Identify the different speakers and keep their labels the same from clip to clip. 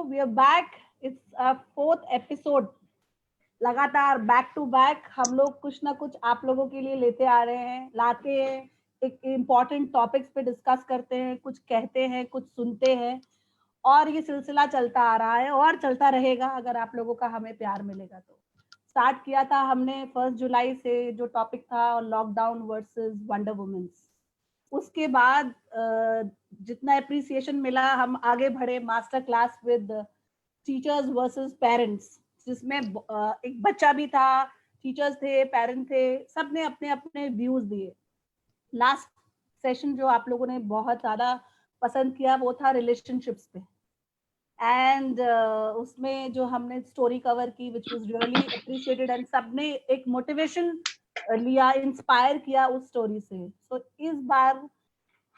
Speaker 1: we are back. It's our fourth episode. लगातार back to back हम लोग कुछ ना कुछ आप लोगों के लिए लेते आ रहे हैं, लाते हैं, एक इम्पॉर्टेंट टॉपिक्स पे डिस्कस करते हैं, कुछ कहते हैं, कुछ सुनते हैं, और ये सिलसिला चलता आ रहा है और चलता रहेगा अगर आप लोगों का हमें प्यार मिलेगा तो। स्टार्ट किया था हमने 1 जुलाई से, जो टॉपिक था लॉकडाउन वर्सेस वंडर वुमेन्स। उसके बाद जितना अप्रिसिएशन मिला, हम आगे बढ़े master class with teachers versus parents, जिसमें एक बच्चा भी था, टीचर्स थे, पेरेंट थे, सब ने अपने अपने व्यूज दिए। लास्ट सेशन जो आप लोगों ने बहुत ज्यादा पसंद किया वो था रिलेशनशिप्स पे, एंड उसमें जो हमने स्टोरी कवर की which was really appreciated, and सबने एक मोटिवेशन लिया, इंस्पायर किया उस स्टोरी से। सो इस बार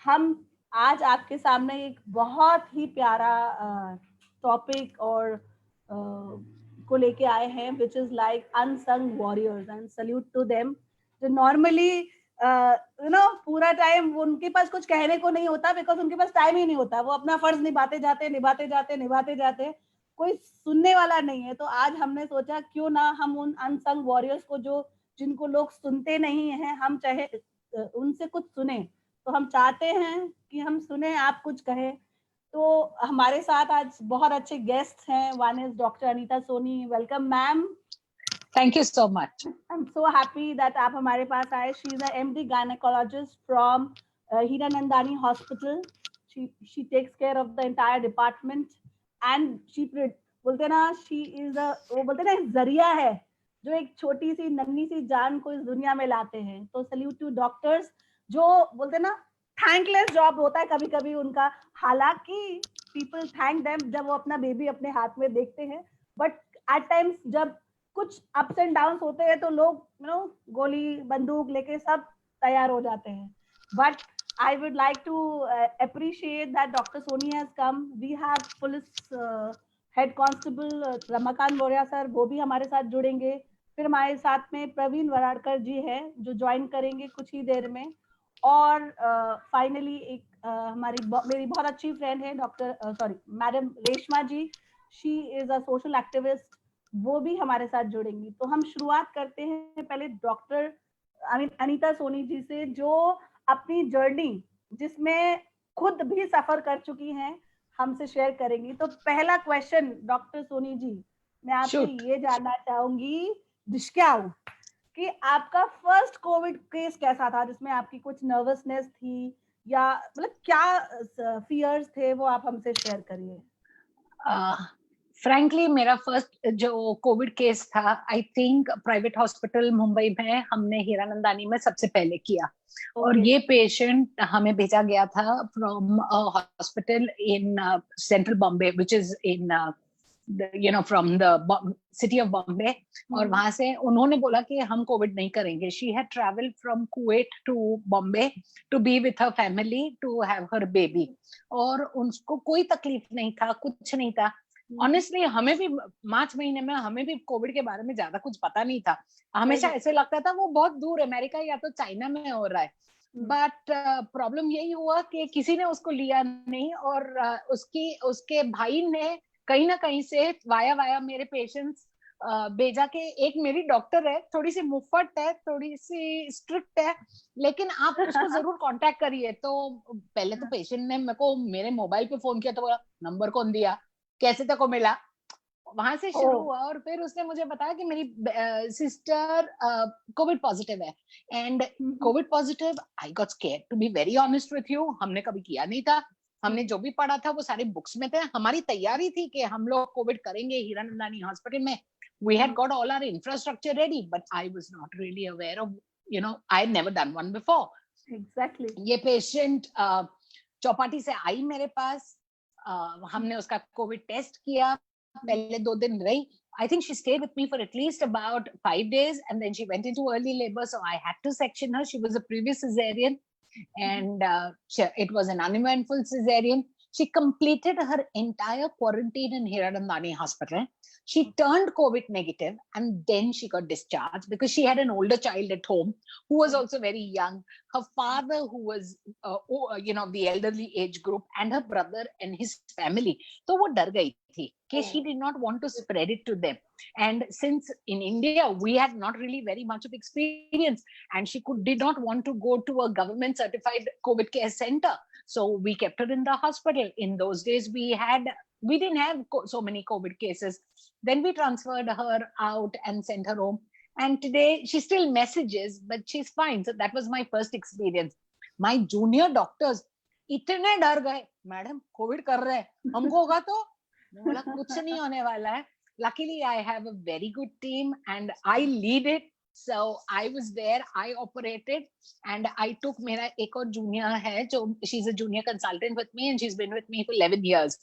Speaker 1: हम आज आपके सामने एक बहुत ही प्यारा टॉपिक और को लेके आए हैं, which is like unsung warriors, and salute to them, जो नॉर्मली पूरा टाइम उनके पास कुछ कहने को नहीं होता, बिकॉज उनके पास टाइम ही नहीं होता, वो अपना फर्ज निभाते जाते, कोई सुनने वाला नहीं है। तो आज हमने सोचा क्यों ना हम उन अनसंग वॉरियर्स को, जो जिनको लोग सुनते नहीं हैं, हम चाहे उनसे कुछ सुने। तो हम चाहते हैं कि हम सुने, आप कुछ कहें। तो हमारे साथ आज बहुत अच्छे गेस्ट हैं। One is doctor Anita Soni. Welcome ma'am.
Speaker 2: Thank you so much.
Speaker 1: I am so happy that आप हमारे पास आए। She is a MD gynaecologist from Hiranandani hospital. She takes care of the entire department, and she बोलते ना, she is वो बोलते ना जरिया है जो एक छोटी सी नन्ही सी जान को इस दुनिया में लाते हैं। तो सल्यूट टू डॉक्टर्स, जो बोलते ना थैंकलेस जॉब होता है कभी कभी उनका, हालांकि पीपल थैंक देम जब वो अपना बेबी अपने हाथ में देखते हैं, बट एट टाइम्स जब कुछ अप्स एंड डाउन्स होते हैं तो लोग गोली बंदूक लेके सब तैयार हो जाते हैं। But I would like to appreciate that Dr. Soni has come. We have police head constable Ramakant Maurya sir, वो भी हमारे साथ जुड़ेंगे। फिर हमारे साथ में प्रवीण वराड़कर जी है जो ज्वाइन करेंगे कुछ ही देर में। और फाइनली एक मेरी बहुत अच्छी फ्रेंड है madam Reshma ji. She is a social activist, वो भी हमारे साथ जुड़ेंगी। तो हम शुरुआत करते हैं पहले डॉक्टर अनीता सोनी जी से, जो अपनी जर्नी जिसमें खुद भी सफर कर चुकी हैं हमसे शेयर करेंगी। तो पहला क्वेश्चन डॉक्टर सोनी जी, मैं आपसे ये जानना चाहूंगी डिशक्याऊ कि आपका फर्स्ट कोविड केस कैसा था, जिसमें आपकी कुछ नर्वसनेस थी या मतलब क्या फियर्स थे, वो आप हमसे शेयर करिए।
Speaker 2: फ्रैंकली मेरा फर्स्ट जो कोविड केस था, I think private hospital Mumbai में हमने हीरानंदानी में सबसे पहले किया। और ये पेशेंट हमें भेजा गया था from hospital in central Bombay, which is in from the city of Bombay. और वहां से उन्होंने बोला कि हम कोविड नहीं करेंगे। She had travelled from Kuwait to Bombay to be with her family to have her baby, और उनको कोई तकलीफ नहीं था, कुछ नहीं था। ऑनेस्टली हमें भी मार्च महीने में हमें भी कोविड के बारे में ज्यादा कुछ पता नहीं था। हमेशा ऐसे लगता था वो बहुत दूर, अमेरिका या तो चाइना में हो रहा है। बट प्रॉब्लम यही हुआ कि किसी ने उसको लिया नहीं, और उसके भाई ने कहीं ना कहीं से वाया मेरे पेशेंट्स भेजा के एक मेरी डॉक्टर है, थोड़ी सी मुफ्फट है, थोड़ी सी स्ट्रिक्ट है, लेकिन आप उसको जरूर कांटेक्ट करिए। तो पहले तो पेशेंट ने मेरे को मेरे मोबाइल पे फोन किया, तो बोला नंबर कौन दिया, कैसे तक को मिला, वहां से शुरू हुआ। और फिर उसने मुझे बताया कि मेरी सिस्टर कोविड पॉजिटिव है, and Covid positive. I got scared, to be very honest with you. हमने कभी किया नहीं था, हमने जो भी पढ़ा था वो सारे बुक्स में थे। हमारी तैयारी थी कि हम लोग कोविड करेंगे हीरानंदानी हॉस्पिटल में। We had got all our infrastructure ready, but I was not really aware of, I had never done one before.
Speaker 1: Exactly.
Speaker 2: ये पेशेंट चौपाटी से आई मेरे पास, हमने उसका कोविड टेस्ट किया, पहले 2 दिन रही। I think she stayed with me for at least about 5 days, and then she went into early labor, so I had to section her. She was a previous cesarean, and it was an uneventful cesarean. She completed her entire quarantine in Hiranandani Hospital. She turned COVID negative and then she got discharged because she had an older child at home who was also very young. Her father, who was, the elderly age group, and her brother and his family. So वो डर गई थी कि she did not want to spread it to them. And since in India we had not really very much of experience, and she did not want to go to a government certified COVID care center, so we kept her in the hospital. In those days we didn't have so many COVID cases. Then we transferred her out and sent her home. And today she still messages, but she's fine. So that was my first experience. My junior doctors इतने डर गए, madam Covid कर रहे हैं, हमको होगा तो? मैं बोला कुछ नहीं होने वाला है. Luckily I have a very good team and I lead it. So I was there, I operated, and I took मेरा एक और junior है जो she's a junior consultant with me and she's been with me for 11 years.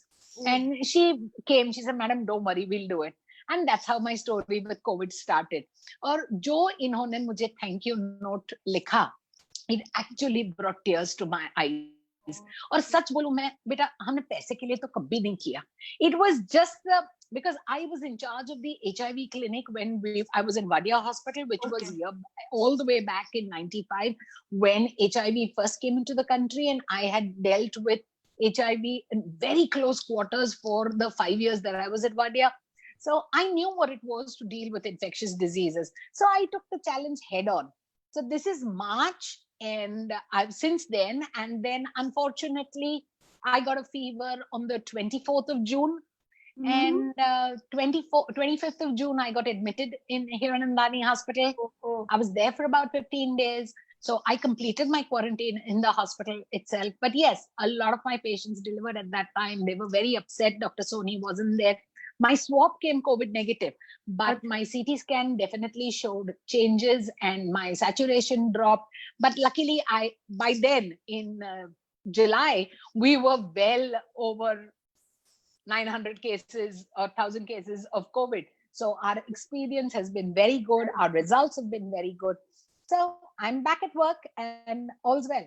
Speaker 2: And she came, she said, Madam, don't worry, we'll do it. And that's how my story with COVID started. और जो इन्होंने मुझे thank you note लिखा, it actually brought tears to my eyes. और सच बोलूं मैं, बेटा हमने पैसे के लिए तो कभी नहीं किया. It was just because I was in charge of the HIV clinic when I was in Wadia Hospital, which was here all the way back in 95 when HIV first came into the country, and I had dealt with HIV in very close quarters for the 5 years that I was at Wadia. So I knew what it was to deal with infectious diseases. So I took the challenge head on. So this is March, and I've since then, and then unfortunately, I got a fever on the 24th of June. And 25th of June, I got admitted in Hiranandani Hospital. I was there for about 15 days. So I completed my quarantine in the hospital itself. But yes, a lot of my patients delivered at that time. They were very upset. Dr. Soni wasn't there. My swab came COVID negative, but my CT scan definitely showed changes and my saturation dropped. But luckily, by then in July, we were well over 900 cases or 1,000 cases of COVID. So our experience has been very good. Our results have been very good. So I'm back at work and all's well.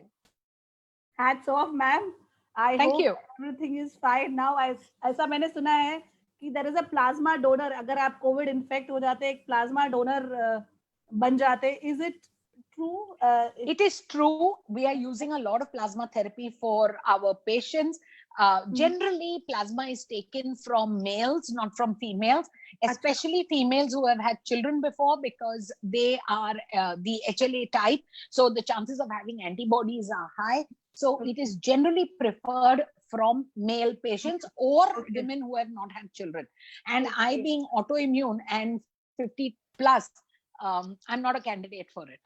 Speaker 1: Hats off, ma'am. I
Speaker 2: Thank
Speaker 1: hope
Speaker 2: you.
Speaker 1: everything is fine now. ऐसा मैंने सुना है कि there is a plasma donor. अगर आप COVID infect हो जाते एक plasma donor बन जाते. Is it true?
Speaker 2: It is true. We are using a lot of plasma therapy for our patients. Generally, plasma is taken from males, not from females, especially females who have had children before, because they are the HLA type. So the chances of having antibodies are high. So it is generally preferred from male patients or women who have not had children. And I, being autoimmune and 50 plus, I'm not a candidate for it.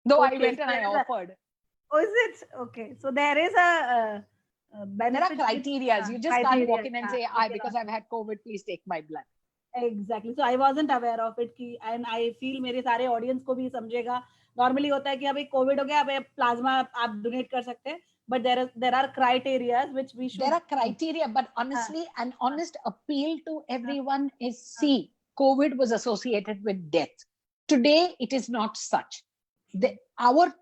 Speaker 2: Though I went and I offered.
Speaker 1: Oh, is it? Okay. So there is a benefit.
Speaker 2: There are criteria. You just can't walk in and say, because I've had COVID, please take my blood.
Speaker 1: Exactly. So I wasn't aware of it. And I feel मेरे सारे audience को भी समझेगा. Normally होता है कि अभी COVID हो गया, अब plasma आप donate कर सकते हैं. But there are criteria which we should.
Speaker 2: There are criteria, but honestly, an honest appeal to everyone is, see, COVID was associated with death. Today, it is not such. Our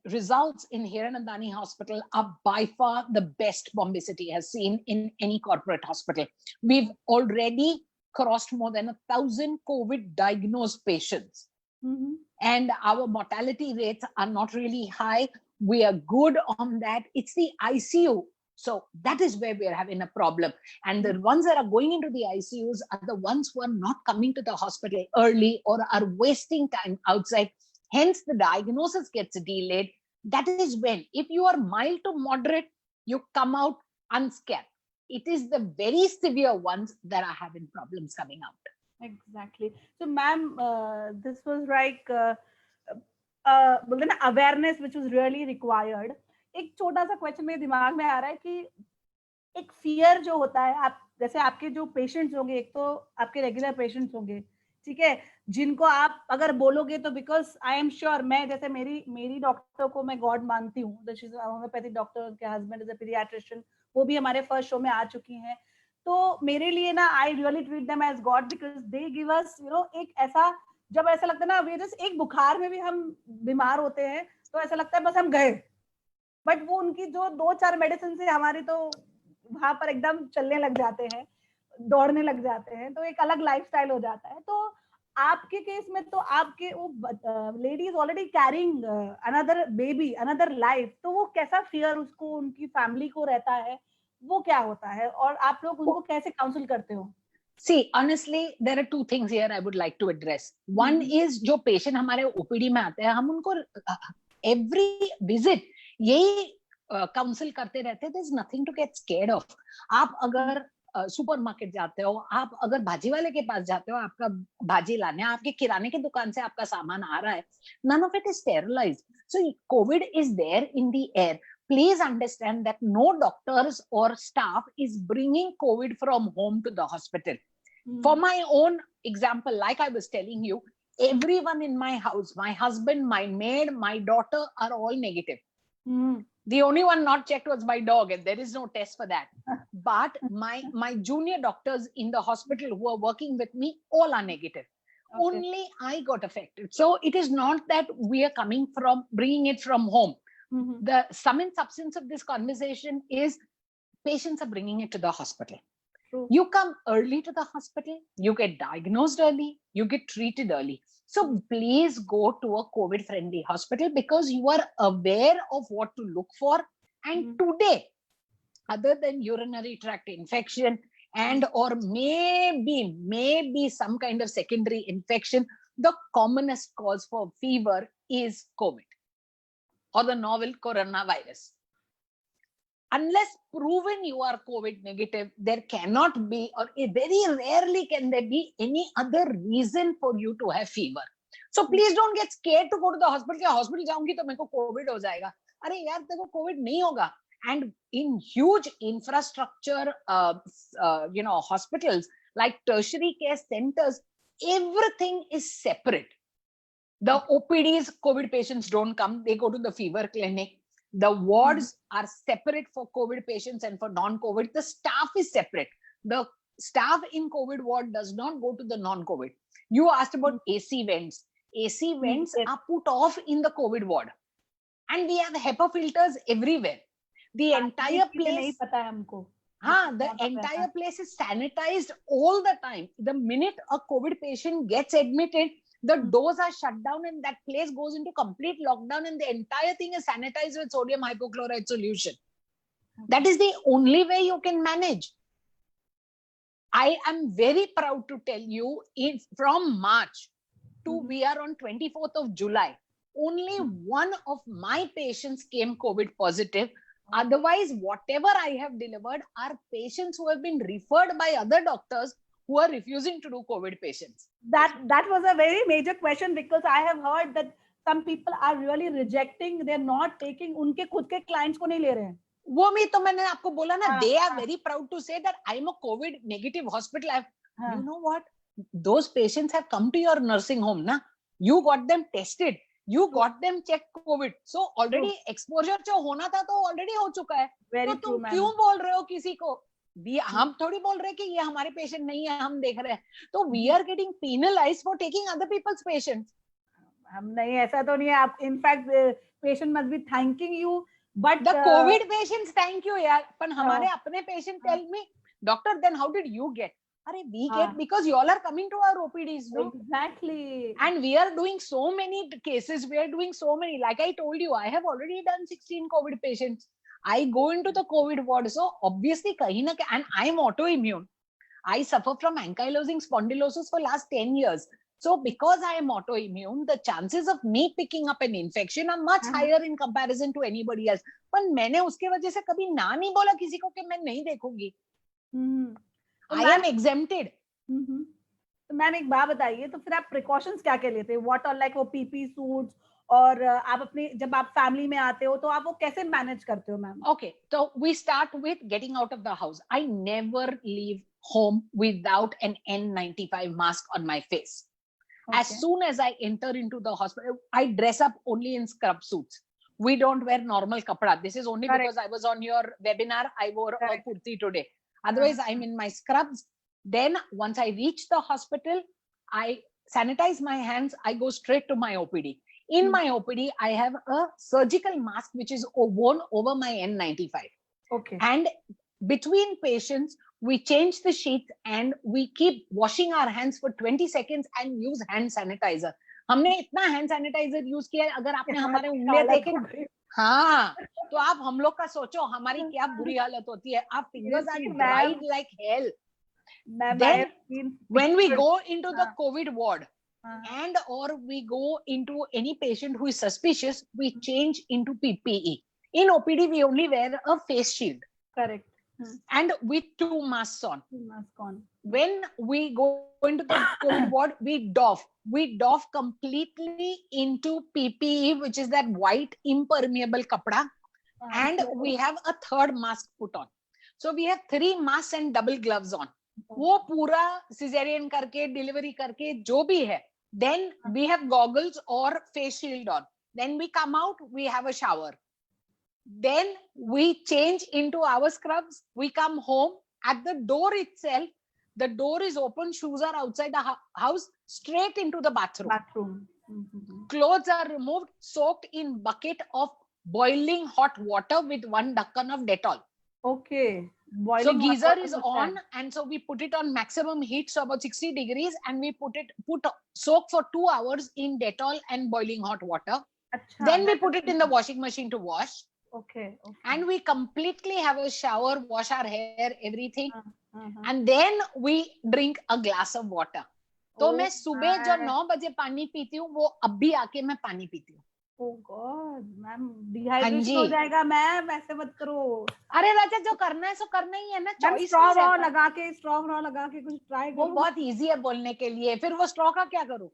Speaker 2: results in Hiranandani Hospital are by far the best Bombay City has seen in any corporate hospital. We've already crossed more than 1,000 COVID diagnosed patients. And our mortality rates are not really high. We are good on that. It's the ICU. So that is where we're having a problem. And the ones that are going into the ICUs are the ones who are not coming to the hospital early or are wasting time outside. Hence, the diagnosis gets delayed. That is when, if you are mild to moderate, you come out unscathed. It is the very severe ones that are having problems coming out.
Speaker 1: Exactly. So, ma'am, this was like awareness which was really required. एक छोटा सा question मेरे दिमाग में आ रहा है कि एक फियर जो होता है, आप जैसे आपके जो पेशेंट्स होंगे, एक तो आपके रेगुलर पेशेंट्स होंगे, ठीक है, जिनको आप अगर बोलोगे तो बिकॉज आई एम श्योर, मैं जैसे मेरी डॉक्टर को मैं गॉड मानती हूँ, होम्योपैथिक डॉक्टर के हस्बैंड इज अ पीडियाट्रिशियन, वो भी हमारे फर्स्ट शो में आ चुकी हैं, तो मेरे लिए ना I really treat them as god because they give us एक ऐसा, जब ऐसा लगता है ना वे जस्ट एक बुखार में भी हम बीमार होते हैं तो ऐसा लगता है बस हम गए, बट वो उनकी जो 2-4 मेडिसिन से हमारी तो वहां पर एकदम चलने लग जाते हैं, दौड़ने लग जाते हैं, तो एक अलग लाइफस्टाइल हो जाता है। तो आपके केस में तो आपके वो lady is already carrying another baby, another life, तो वो कैसा फियर उसको, उनकी फैमिली को रहता है, वो क्या होता है, और आप लोग उनको कैसे काउंसिल करते हो?
Speaker 2: See, honestly, there are two things here I would like to address. One is जो पेशेंट हमारे ओपीडी में आते हैं, हम उनको एवरी विजिट यही काउंसिल करते रहते हैं, there's nothing to get scared of. आप अगर सुपरमार्केट जाते हो, आप अगर भाजी वाले के पास जाते हो, आपका भाजी लाने, आपके किराने की दुकान से आपका सामान आ रहा है, none of it is sterilized. So COVID is there in the air. Please understand that no doctors or staff is bringing COVID from home to the hospital. For my own example, like I was telling you, everyone in my house, my husband, my maid, my daughter are all negative. The only one not checked was my dog, and there is no test for that. But my junior doctors in the hospital who are working with me, all are negative. Okay. Only I got affected. So it is not that we are bringing it from home. The sum and substance of this conversation is patients are bringing it to the hospital. True. You come early to the hospital, you get diagnosed early, you get treated early. So please go to a COVID-friendly hospital because you are aware of what to look for. And today, other than urinary tract infection and or maybe some kind of secondary infection, the commonest cause for fever is COVID or the novel coronavirus. Unless proven you are COVID negative, there cannot be, or very rarely can there be any other reason for you to have fever. So please don't get scared to go to the hospital. क्या hospital जाऊंगी तो मेरे को COVID हो जाएगा? अरे यार तेरे को COVID नहीं होगा. And in huge infrastructure, hospitals like tertiary care centers, everything is separate. The OPDs, COVID patients don't come; they go to the fever clinic. The wards are separate for COVID patients and for non-COVID. The staff is separate. The staff in COVID ward does not go to the non-COVID. You asked about AC vents. AC vents are put off in the COVID ward. And we have HEPA filters everywhere. The entire place, the entire place is sanitized all the time. The minute a COVID patient gets admitted, the doors are shut down and that place goes into complete lockdown and the entire thing is sanitized with sodium hypochlorite solution. That is the only way you can manage. I am very proud to tell you, from March to we are on 24th of July, only one of my patients came COVID positive. Otherwise, whatever I have delivered are patients who have been referred by other doctors who are refusing to do COVID patients.
Speaker 1: That was a very major question because I have heard that some people are really rejecting, they're not taking, उनके खुद के clients को नहीं ले रहे हैं.
Speaker 2: वो मैं तो मैंने आपको बोला ना, they are very proud to say that I'm a COVID negative hospital. You know what? Those patients have come to your nursing home, na? You got them tested. You got them checked COVID. So already exposure जो होना था तो already हो चुका है. तो तुम क्यों बोल रहे हो किसी को? हम थोड़ी बोल रहे हैं कि ये हमारे पेशेंट नहीं है, हम देख रहे हैं. तो we are getting penalized for taking other people's patients.
Speaker 1: हम नहीं, ऐसा तो नहीं है. आप in fact patient must be thanking you, but
Speaker 2: the COVID patients thank you यार. पर हमारे अपने patient tell me, doctor, then how did you get? Arey, we get because you all are coming to our OPDs, no?
Speaker 1: Exactly.
Speaker 2: And we are doing so many cases. We are doing so many. Like I told you, I have already done 16 COVID patients. I go into the COVID ward. So obviously, and I am autoimmune. I suffer from ankylosing spondylosis for last 10 years. So because I am autoimmune, the chances of me picking up an infection are much higher in comparison to anybody else. But मैंने उसके वजह से कभी ना नहीं बोला किसी को कि मैं नहीं देखूंगी. I am exempted.
Speaker 1: तो मैम एक बात बताइए, तो फिर आप प्रिकॉशंस क्या क्या लेते हैं? व्हाट आर लाइक वो पीपी सूट्स, और आप अपने जब आप फैमिली में आते हो तो आप वो कैसे मैनेज करते हो ma'am?
Speaker 2: Okay, so we start with getting out of the house. I never leave home without an N95 mask on my face. Okay. As soon as I enter into the hospital, I dress up only in scrub suits. We don't wear normal kapda. This is only because I was on your webinar. I wore a kurti today. Otherwise, I'm in my scrubs. Then once I reach the hospital, I sanitize my hands. I go straight to my OPD. In my OPD, I have a surgical mask which is worn over my N95.
Speaker 1: Okay.
Speaker 2: And between patients we change the sheet and we keep washing our hands for 20 seconds and use hand sanitizer. हमने इतना hand sanitiser use किया है, अगर आपने हमारे उंगलियां देखे ना, हाँ, तो आप हम लोग का सोचो हमारी क्या बुरी हालत होती है. Our fingers are dried like hell. Then when we go into the COVID ward and or we go into any patient who is suspicious, we change into PPE. In OPD we only wear a face shield.
Speaker 1: Correct.
Speaker 2: And with 2 masks on. When we go into the COVID ward, we doff completely into PPE, which is that white impermeable kapda, and we have a 3rd mask put on. So we have 3 masks and double gloves on. वो पूरा cesarean करके delivery करके जो भी है, then we have goggles or face shield on. Then we come out, we have a shower. Then we change into our scrubs. We come home. At the door itself, the door is open. Shoes are outside the house, straight into the bathroom. Clothes are removed, soaked in bucket of boiling hot water with 1 dakkan of Dettol.
Speaker 1: Okay.
Speaker 2: So geyser is on, and so we put it on maximum heat, so about 60 degrees, and we soak for 2 hours in Dettol and boiling hot water. Then we put it in the washing machine to wash.
Speaker 1: Okay.
Speaker 2: And we completely have a shower, wash our hair, everything, and then we drink a glass of water. तो मैं सुबह जो 9 बजे पानी पीती हूँ, वो अभी आके मैं पानी पीती हूँ.
Speaker 1: Oh God, मैम डिहाइड्रेशन हो जाएगा मैम, ऐसे मत करो.
Speaker 2: अरे राजा, जो करना है सो करना ही है ना. चॉइस
Speaker 1: स्ट्रॉ लगा के कुछ ट्राई करो.
Speaker 2: वो बहुत इजी है बोलने के लिए, फिर वो स्ट्रॉ का क्या करूँ?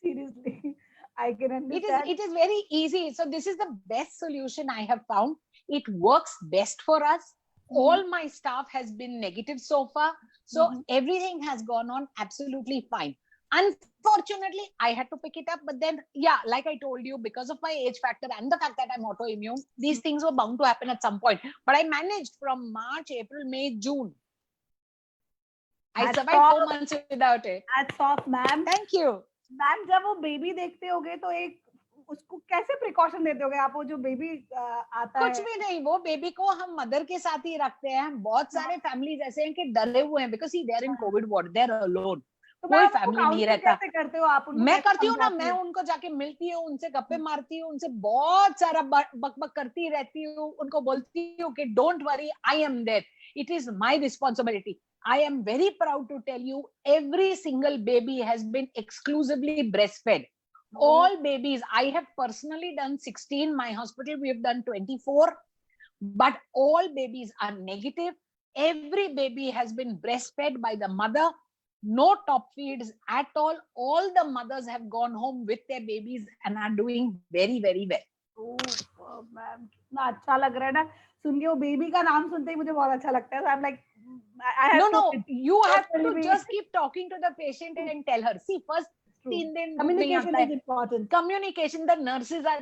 Speaker 1: Seriously. I can understand.
Speaker 2: It is very easy. So this is the best solution I have found. It works best for us. All my staff has been negative so far. So everything has gone on absolutely fine. Unfortunately, I had to pick it up. But then, yeah, like I told you, because of my age factor and the fact that I'm autoimmune, these things were bound to happen at some point. But I managed from March, April, May, June. I survived 4 months without it.
Speaker 1: Hats off, ma'am.
Speaker 2: Thank you.
Speaker 1: Ma'am, जब वो baby देखते होगे तो एक उसको कैसे precaution देते होगे आप? वो जो बेबी आता है,
Speaker 2: कुछ भी नहीं, वो बेबी को हम मदर के साथ ही रखते हैं. बहुत सारे फैमिलीज ऐसे हैं कि डरे हुए हैं because he there in Covid ward, there alone. कोई फैमिली नहीं रहता.
Speaker 1: कैसे करते हो आप?
Speaker 2: मैं करती हूँ ना, मैं उनको जाके मिलती हूँ, उनसे गप्पे मारती हूँ, उनसे बहुत सारा बकबक करती रहती हूँ, उनको बोलती हूँ कि don't worry, I am there, it is my responsibility. I am very proud to tell you, every single baby has been exclusively breastfed. All babies, I have personally done 16, my hospital we have done 24, but all babies are negative. Every baby has been breastfed by the mother. No top feeds at all. All the mothers have gone home with their babies and are doing very, very well.
Speaker 1: Oh, ma'am, कितना अच्छा लग रहा है ना सुन के. वो baby का नाम सुनते ही मुझे बहुत अच्छा लगता है. So I'm like,
Speaker 2: you have to just keep talking to the patient and tell her. See, first,
Speaker 1: communication is important.
Speaker 2: Communication, the nurses are,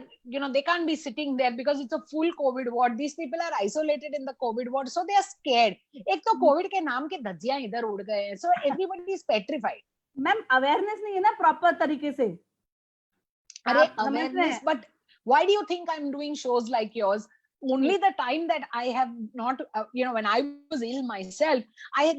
Speaker 2: they can't be sitting there because it's a full COVID ward. These people are isolated in the COVID ward, so they are scared. एक तो COVID के नाम के धज्जियां इधर उड़ गए हैं, so everybody is petrified.
Speaker 1: Ma'am, awareness नहीं है ना proper तरीके से.
Speaker 2: अरे awareness, but why do you think I'm doing shows like yours? Only the time that I have not, when I was ill myself,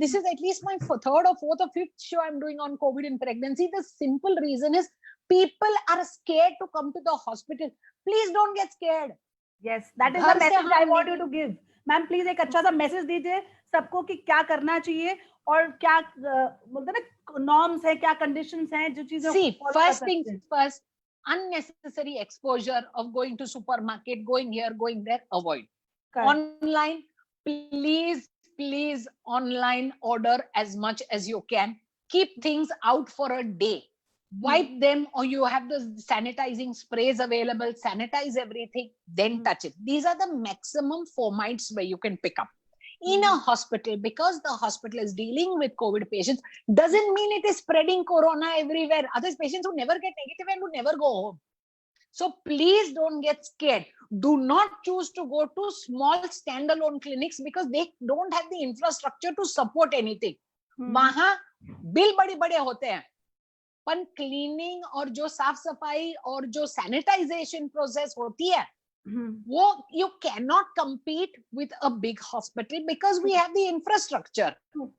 Speaker 2: this is at least my 3rd or 4th or 5th show I'm doing on COVID in pregnancy. The simple reason is people are scared to come to the hospital. Please don't get scared.
Speaker 1: Yes, that is the message I want you to give. Ma'am, please एक अच्छा सा message दीजिए सबको कि क्या करना चाहिए और क्या बोलते हैं ना नॉर्म्स है, क्या कंडीशंस हैं जो चीजें.
Speaker 2: See, first things first, unnecessary exposure of going to supermarket, going here, going there, avoid. Correct. Online, please online order as much as you can. Keep things out for a day. Wipe them, or you have the sanitizing sprays available, sanitize everything, then touch it. These are the maximum fomites where you can pick up. In a hospital, because the hospital is dealing with COVID patients, doesn't mean it is spreading corona everywhere. Others patients who never get negative and who never go home. So please don't get scared. Do not choose to go to small standalone clinics because they don't have the infrastructure to support anything. वहाँ bill बड़े बड़े होते हैं, पर cleaning और जो साफ सफाई और जो सैनिटाइजेशन प्रोसेस होती है, वो you cannot compete with a big hospital because we have the infrastructure.
Speaker 1: True.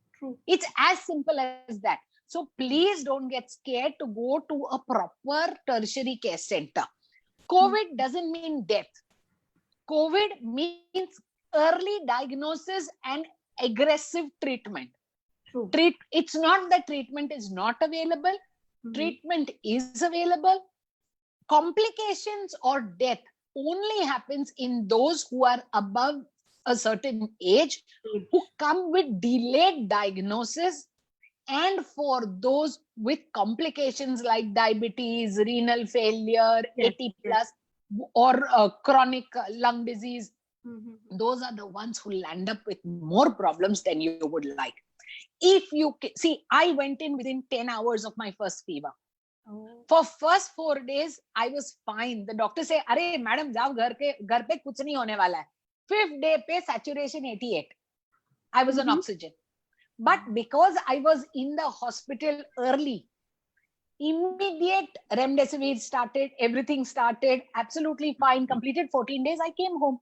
Speaker 2: It's as simple as that. So please don't get scared to go to a proper tertiary care center. COVID doesn't mean death. COVID means early diagnosis and aggressive treatment.
Speaker 1: True.
Speaker 2: It's not that treatment is not available. Treatment is available. Complications or death only happens in those who are above a certain age, who come with delayed diagnosis, and for those with complications like diabetes, renal failure, 80 plus, or chronic lung disease. Those are the ones who land up with more problems than you would like. If you see, I went in within 10 hours of my first fever. For first 4 days, I was fine. The doctor say, "Arey, madam, जाओ घर पे कुछ नहीं होने वाला है." 5th day पे saturation 88. I was on oxygen. But because I was in the hospital early, immediate remdesivir started, everything started, absolutely fine, completed 14 days, I came home.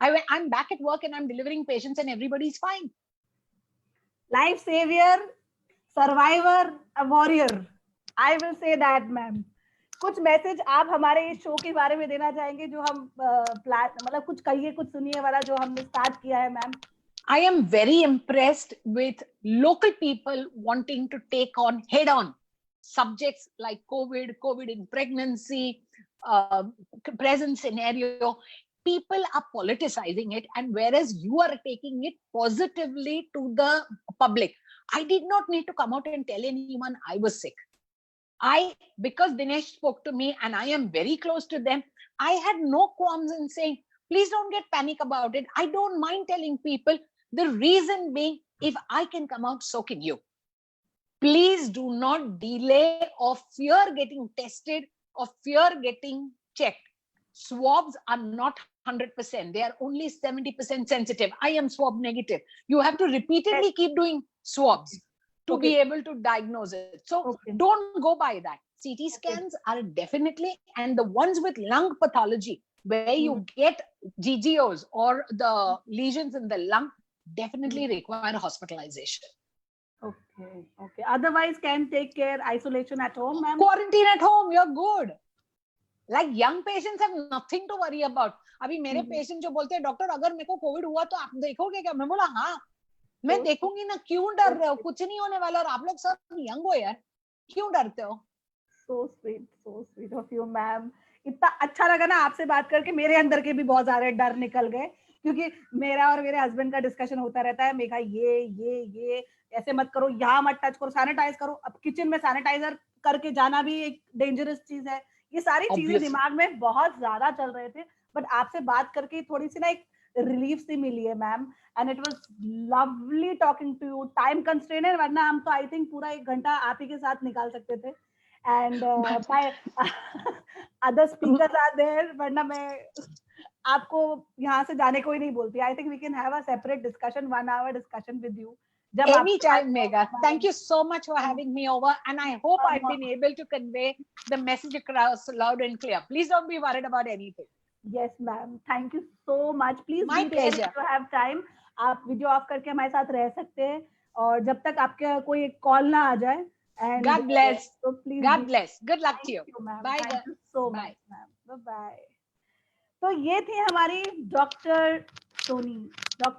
Speaker 2: I'm back at work and I'm delivering patients and everybody's fine.
Speaker 1: Life savior, survivor, a warrior. I will say that, ma'am. कुछ message आप हमारे इस show के बारे में देना चाहेंगे जो हम मतलब कुछ कहिए, कुछ सुनिए वाला जो हमने स्टार्ट किया है, ma'am?
Speaker 2: I am very impressed with local people wanting to take on head-on subjects like COVID in pregnancy, present scenario. People are politicizing it, and whereas you are taking it positively to the public. I did not need to come out and tell anyone I was sick. Because Dinesh spoke to me and I am very close to them, I had no qualms in saying, please don't get panic about it. I don't mind telling people. The reason being, if I can come out, so can you. Please do not delay or fear getting tested or fear getting checked. Swabs are not 100%. They are only 70% sensitive. I am swab negative. You have to repeatedly keep doing swabs to be able to diagnose it. So don't go by that. CT scans are definitely, and the ones with lung pathology, where you get GGOs or the lesions in the lung, definitely require hospitalization.
Speaker 1: Okay. Otherwise, can take care, isolation at home, ma'am?
Speaker 2: Quarantine at home, you're good. Like young patients have nothing to worry about. अभी मेरे patient जो बोलते हैं, doctor अगर मेरे को Covid हुआ तो आप देखोगे क्या? मैं बोला हाँ, मैं देखूंगी ना, क्यों डर रहे हो? कुछ नहीं होने वाला, और आप लोग सब यंग हो यार, क्यों डरते हो?
Speaker 1: So sweet of you, ma'am. इतना अच्छा लगा ना आपसे बात करके, मेरे अंदर के भी बहुत सारे डर निकल गए, क्योंकि मेरा और मेरे हस्बैंड का डिस्कशन होता रहता है। मेघा ये ऐसे मत करो, यहाँ मत टच करो, सैनिटाइज करो। अब किचन में सैनिटाइजर करके जाना भी एक डेंजरस चीज है। ये सारी चीजें दिमाग में बहुत ज्यादा चल रहे थे, बट आपसे बात करके थोड़ी सी ना एक रिलीफ सी मिली है, ma'am. And it was lovely talking to you. Time constraint है, वरना हम तो आई थिंक पूरा 1 घंटा आप ही के साथ निकाल सकते थे। And my other speakers are there, वरना मैं आपको यहाँ से जाने को ही नहीं बोलती। I think we can have a separate discussion, 1 hour discussion with you.
Speaker 2: Anytime, Megha. Thank you so much for having me over, and I hope I've been able to convey the message across loud and clear. Please don't be worried about anything.
Speaker 1: Yes, ma'am. Thank you so much. Please,
Speaker 2: my pleasure.
Speaker 1: If you have time, आप video of करके हमारे साथ रह सकते हैं, और जब तक आपके कोई कॉल ना आ जाए। And
Speaker 2: God bless.
Speaker 1: So please.
Speaker 2: God bless. Good luck to you.
Speaker 1: Bye. Thank you so much, ma'am. Bye bye. तो ये थी हमारी डॉक्टर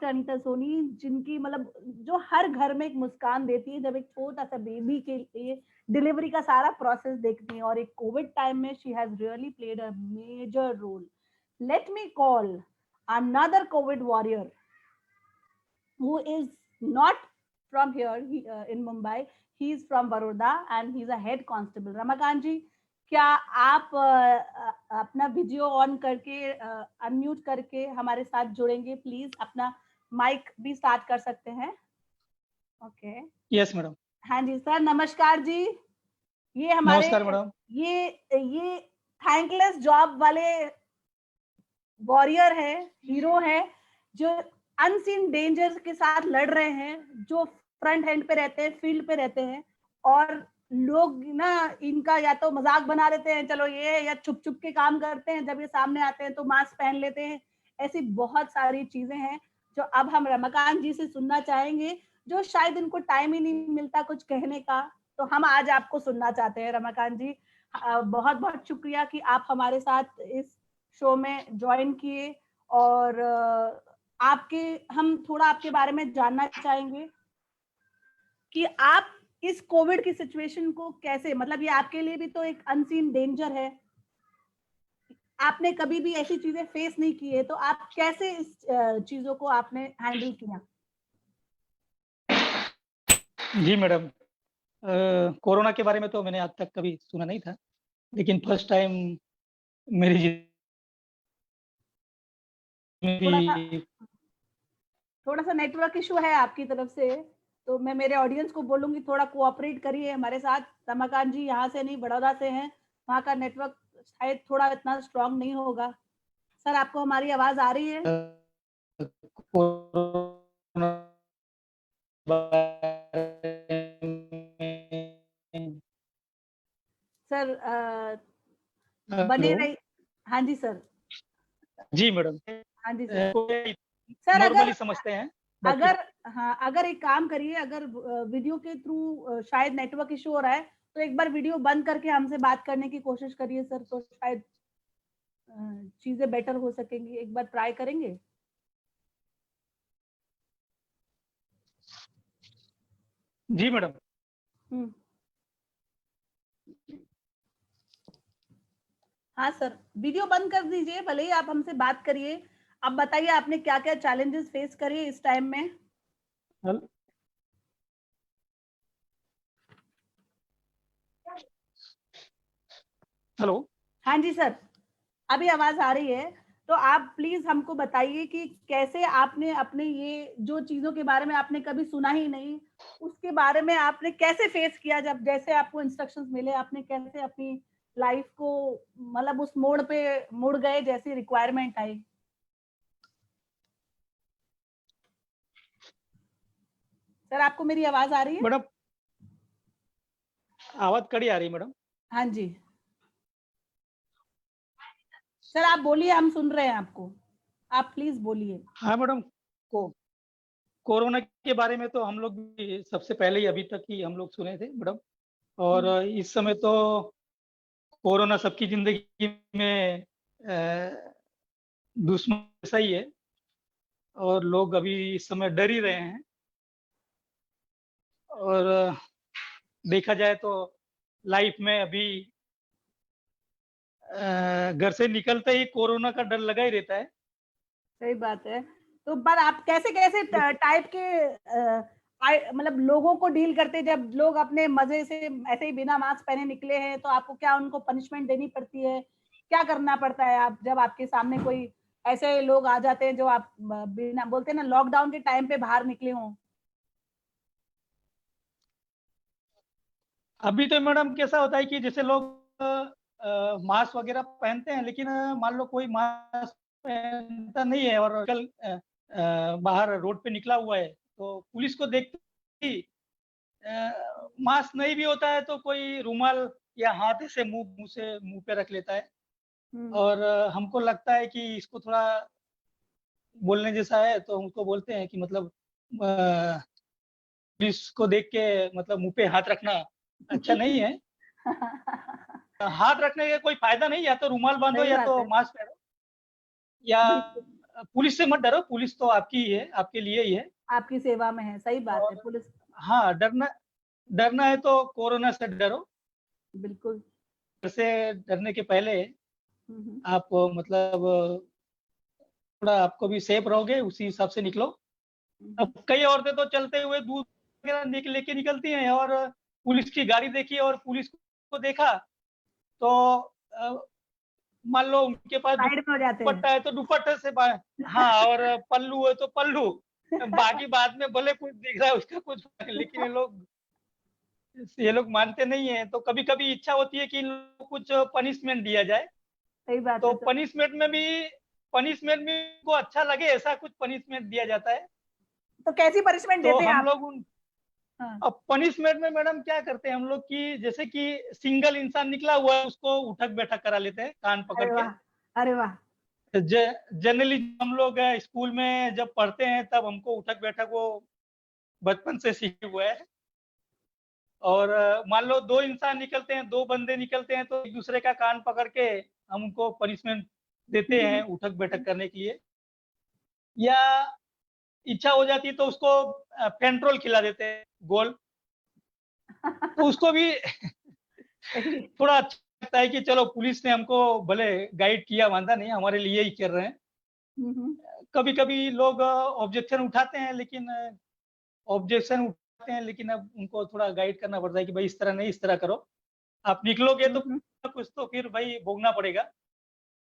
Speaker 1: अनीता सोनी, जिनकी मतलब जो हर घर में एक मुस्कान देती है जब एक छोटा सा बेबी के लिए डिलीवरी का सारा प्रोसेस देखती है, और एक कोविड टाइम में she has really played a major role. Let me call another Covid warrior who is not from here in Mumbai. He is from Baroda and he is a head constable. Ramakant जी, क्या आप अपना video on करके unmute करके हमारे साथ जुड़ेंगे? Please अपना mic भी स्टार्ट कर सकते हैं। ओके।
Speaker 3: Yes madam.
Speaker 1: हाँ जी सर, नमस्कार जी। ये हमारे
Speaker 3: नमस्कार मैडम।
Speaker 1: ये थैंकलेस जॉब वाले वॉरियर है, हीरो है, जो अनसीन डेंजर्स के साथ लड़ रहे हैं, जो फ्रंट हैंड पे रहते हैं, फील्ड पे रहते हैं, और लोग ना इनका या तो मजाक बना देते हैं, चलो ये, या छुप छुप के काम करते हैं, जब ये सामने आते हैं तो मास्क पहन लेते हैं। ऐसी बहुत सारी चीजें हैं जो अब हम रमाकांत जी से सुनना चाहेंगे, जो शायद इनको टाइम ही नहीं मिलता कुछ कहने का, तो हम आज आपको सुनना चाहते हैं रमाकांत जी। बहुत बहुत शुक्रिया कि आप हमारे साथ इस शो में ज्वाइन किए, और आपके हम थोड़ा आपके बारे में जानना चाहेंगे कि आप इस कोविड की सिचुएशन को कैसे, मतलब ये आपके लिए भी तो एक अनसीन डेंजर है, आपने कभी भी ऐसी चीजें फेस नहीं की है, तो आप कैसे इस चीजों को आपने हैंडल किया?
Speaker 3: जी मैडम, कोरोना के बारे में तो मैंने आज तक कभी सुना नहीं था, लेकिन फर्स्ट टाइम मेरी
Speaker 1: थोड़ा सा
Speaker 3: जिंदगी
Speaker 1: थोड़ा सा नेटवर्क इशू है आपकी तरफ से, तो मैं मेरे ऑडियंस को बोलूंगी थोड़ा कोऑपरेट करिए हमारे साथ। रमाकांत जी यहाँ से नहीं, बड़ौदा से हैं, वहाँ का नेटवर्क शायद थोड़ा इतना स्ट्रांग नहीं होगा। सर, आपको हमारी आवाज आ रही है?
Speaker 3: कोरोना बारे में
Speaker 1: सर बने
Speaker 3: हेलो।
Speaker 1: रही। हाँ जी सर।
Speaker 3: जी मैडम,
Speaker 1: हाँ जी सर।
Speaker 3: कोई
Speaker 1: सर
Speaker 3: नॉर्मली समझते हैं, बाकी
Speaker 1: अगर हाँ, अगर एक काम करिए, अगर वीडियो के थ्रू शायद नेटवर्क इशू हो रहा है, तो एक बार वीडियो बंद करके हमसे बात करने की कोशिश करिए सर, तो शायद चीजें बेटर हो सकेंगी। एक बार ट्राई करेंगे?
Speaker 3: जी मैडम।
Speaker 1: हम्म। हाँ सर, वीडियो बंद कर दीजिए, भले ही आप हमसे बात करिए। अब बताइए आपने क्या क्या चैलेंजेस फेस करे इस टाइम में?
Speaker 3: हेलो।
Speaker 1: हाँ जी सर, अभी आवाज आ रही है। तो आप प्लीज हमको बताइए कि कैसे आपने अपने ये जो चीजों के बारे में आपने कभी सुना ही नहीं, उसके बारे में आपने कैसे फेस किया, जब जैसे आपको इंस्ट्रक्शंस मिले, आपने कैसे अपनी लाइफ को, मतलब उस मोड़ पे मुड़ गए जैसी रिक्वायरमेंट आई? सर, आपको मेरी आवाज आ रही है?
Speaker 3: मैडम, आवाज कड़ी आ रही है मैडम।
Speaker 1: हाँ जी सर, आप बोलिए, हम सुन रहे हैं आपको, आप प्लीज बोलिए।
Speaker 3: हाँ मैडम, को कोरोना के बारे में तो हम लोग भी सबसे पहले ही अभी तक ही हम लोग सुने थे मैडम। और इस समय तो कोरोना सबकी जिंदगी में दुश्मन जैसा ही है, और लोग अभी इस समय डर ही रहे हैं। और देखा जाए तो लाइफ में अभी घर से निकलते ही कोरोना का डर लगा ही रहता है।
Speaker 1: सही बात है। तो पर आप कैसे कैसे टाइप के मतलब लोगों को डील करते, जब लोग अपने मजे से ऐसे ही बिना मास्क पहने निकले हैं, तो आपको क्या उनको पनिशमेंट देनी पड़ती है? क्या करना पड़ता है आप जब आपके सामने कोई ऐसे लोग आ जाते हैं जो आप बिना, बोलते हैं ना, लॉकडाउन के टाइम पे बाहर निकले हों?
Speaker 3: अभी तो मैडम कैसा होता है कि जैसे लोग मास्क वगैरह पहनते हैं, लेकिन मान लो कोई मास्क पहनता नहीं है और कल बाहर रोड पे निकला हुआ है, तो पुलिस को देखते ही मास्क नहीं भी होता है तो कोई रुमाल या हाथ ऐसे मुंह से मुंह पे रख लेता है। और हमको लगता है कि इसको थोड़ा बोलने जैसा है, तो हमको बोलते हैं कि मतलब पुलिस को देख के मतलब मुंह पे हाथ रखना अच्छा नहीं है। हाथ रखने का कोई फायदा नहीं, या तो रुमाल बांधो
Speaker 1: सही
Speaker 3: या
Speaker 1: बात
Speaker 3: तो
Speaker 1: है।
Speaker 3: मास्क पहनो, या
Speaker 1: बिल्कुल,
Speaker 3: पुलिस से मत डरो, पुलिस तो आपकी ही है, आपके लिए ही है।
Speaker 1: आपकी सेवा में है, सही बात है।
Speaker 3: और
Speaker 1: पुलिस।
Speaker 3: हाँ, डरना डरना है तो कोरोना से डरो।
Speaker 1: बिल्कुल।
Speaker 3: घर से डरने के पहले
Speaker 1: हम्म।
Speaker 3: आप मतलब थोड़ा आपको भी सेफ रहोगे, उसी हिसाब से निकलो।
Speaker 1: हम्म।
Speaker 3: अब कई औरतें तो चलते हुए दूध वगैरह लेके निकलती हैं, और पुलिस की गाड़ी देखी और पुलिस को देखा तो अ, मान लो उनके पास
Speaker 1: साइड में हो जाते हैं।
Speaker 3: दुपट्टा है तो दुपट्टे से हाँ, और पल्लू है तो पल्लू, बाकी बाद में भले कुछ दिख रहा है उसका कुछ, लेकिन ये लोग मानते नहीं है। तो कभी कभी इच्छा होती है कि इन लोगों को कुछ पनिशमेंट दिया जाए,
Speaker 1: सही बात
Speaker 3: तो
Speaker 1: है सर।
Speaker 3: पनिशमेंट में को अच्छा लगे ऐसा कुछ पनिशमेंट दिया जाता है।
Speaker 1: तो कैसी पनिशमेंट
Speaker 3: तो
Speaker 1: देते हैं
Speaker 3: हम
Speaker 1: आप?
Speaker 3: लोग
Speaker 1: हाँ,
Speaker 3: अब पनिशमेंट में मैडम क्या करते हैं हम लोग कि जैसे कि सिंगल इंसान निकला हुआ है उसको उठक बैठक करा लेते हैं कान पकड़
Speaker 1: अरे
Speaker 3: के।
Speaker 1: वाह, अरे वाह।
Speaker 3: जनरली हम लोग स्कूल में जब पढ़ते हैं तब हमको उठक बैठक वो बचपन से सीखे हुए हैं। और मान लो 2 इंसान निकलते हैं, 2 बंदे निकलते हैं तो एक दूसरे का कान पकड़ के हम उनको पनिशमेंट देते हैं
Speaker 1: हम्म,
Speaker 3: उठक बैठक करने के लिए। या इच्छा हो जाती है तो उसको पेंट्रोल खिला देते हैं गोल। तो उसको भी
Speaker 1: सही।
Speaker 3: थोड़ा अच्छा लगता है कि चलो पुलिस ने हमको भले गाइड किया, मानता नहीं, हमारे लिए ही कर रहे हैं।
Speaker 1: हम्म,
Speaker 3: कभी-कभी लोग ऑब्जेक्शन उठाते हैं, लेकिन ऑब्जेक्शन उठाते हैं लेकिन अब उनको थोड़ा गाइड करना पड़ता है कि भाई इस तरह नहीं, इस तरह करो। आप निकलोगे तो
Speaker 1: हम्म,
Speaker 3: कुछ तो फिर भाई भोगना पड़ेगा।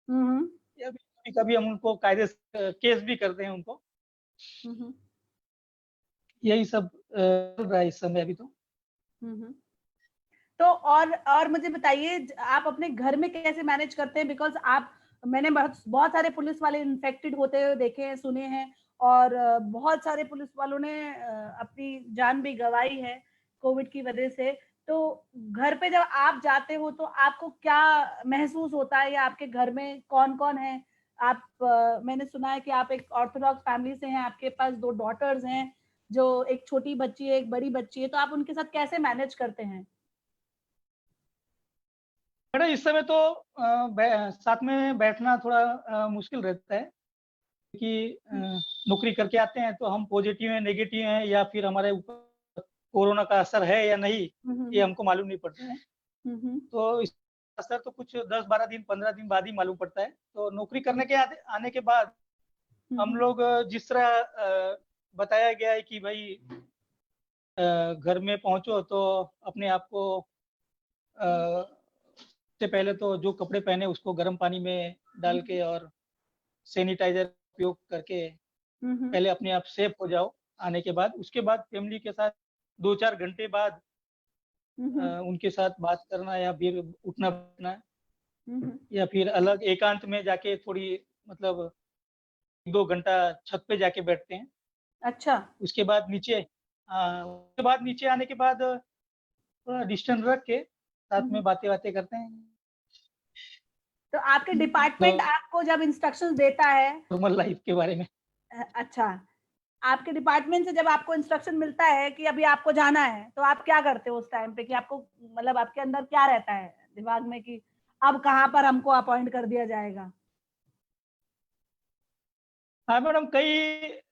Speaker 1: हम्म,
Speaker 3: या कभी-कभी हम उनको कायदे से केस भी करते हैं उनको।
Speaker 1: हम्म,
Speaker 3: यही सब चल रहा है इस समय अभी तो।
Speaker 1: हम्म। तो और मुझे बताइए, आप अपने घर में कैसे मैनेज करते हैं? बिकॉज आप, मैंने बहुत बहुत सारे पुलिस वाले इन्फेक्टेड होते हुए देखे हैं, सुने हैं, और बहुत सारे पुलिस वालों ने अपनी जान भी गंवाई है कोविड की वजह से। तो घर पे जब आप जाते हो तो आपको क्या महसूस होता है, या आपके घर में कौन कौन है? आप मैंने सुना है कि आप एक ऑर्थोडॉक्स फैमिली से हैं, आपके पास 2 डॉटर्स हैं, जो एक छोटी बच्ची है, एक बड़ी बच्ची है, तो आप उनके साथ कैसे मैनेज करते हैं?
Speaker 3: मैडम इस समय तो साथ में बैठना थोड़ा मुश्किल रहता है कि नौकरी करके आते हैं तो हम पॉजिटिव हैं, नेगेटिव हैं या फिर हमारे ऊपर कोरोना का असर है या नहीं, ये हमको मालूम नहीं पड़ता है।
Speaker 1: हम्म,
Speaker 3: तो इस असर तो कुछ 10-12 दिन, 15 दिन बाद ही मालूम पड़ता है। तो नौकरी करने के आने के बाद हम
Speaker 1: हम्म,
Speaker 3: लोग जिस तरह बताया गया है कि भाई घर में पहुँचो तो अपने आप को सबसे पहले तो जो कपड़े पहने उसको गर्म पानी में डाल के और सैनिटाइज़र उपयोग करके
Speaker 1: हम्म,
Speaker 3: पहले अपने आप सेफ हो जाओ आने के बाद। उसके बाद फैमिली के साथ 2-4 घंटे बाद
Speaker 1: हम्म,
Speaker 3: उनके साथ बात करना या फिर उठना-बैठना
Speaker 1: हम्म।
Speaker 3: या फिर अलग एकांत में जाके थोड़ी मतलब 2 घंटा छत पे जाके बैठते हैं।
Speaker 1: अच्छा।
Speaker 3: उसके बाद नीचे उसके बाद नीचे आने के बाद थोड़ा डिस्टेंस रख के साथ में
Speaker 1: हम्म।
Speaker 3: बातें-वातें करते हैं।
Speaker 1: तो आपके
Speaker 3: तो
Speaker 1: डिपार्टमेंट आपको जब इंस्ट्रक्शंस देता है,
Speaker 3: नॉर्मल लाइफ के बारे में।
Speaker 1: अच्छा, आपके डिपार्टमेंट से जब आपको इंस्ट्रक्शन मिलता है कि अभी आपको जाना है, तो आप क्या करते हो उस टाइम पे? कि आपको, मतलब आपके अंदर क्या रहता है दिमाग में कि अब कहाँ पर हमको अपॉइंट कर दिया जाएगा?
Speaker 3: हाँ मैडम, कई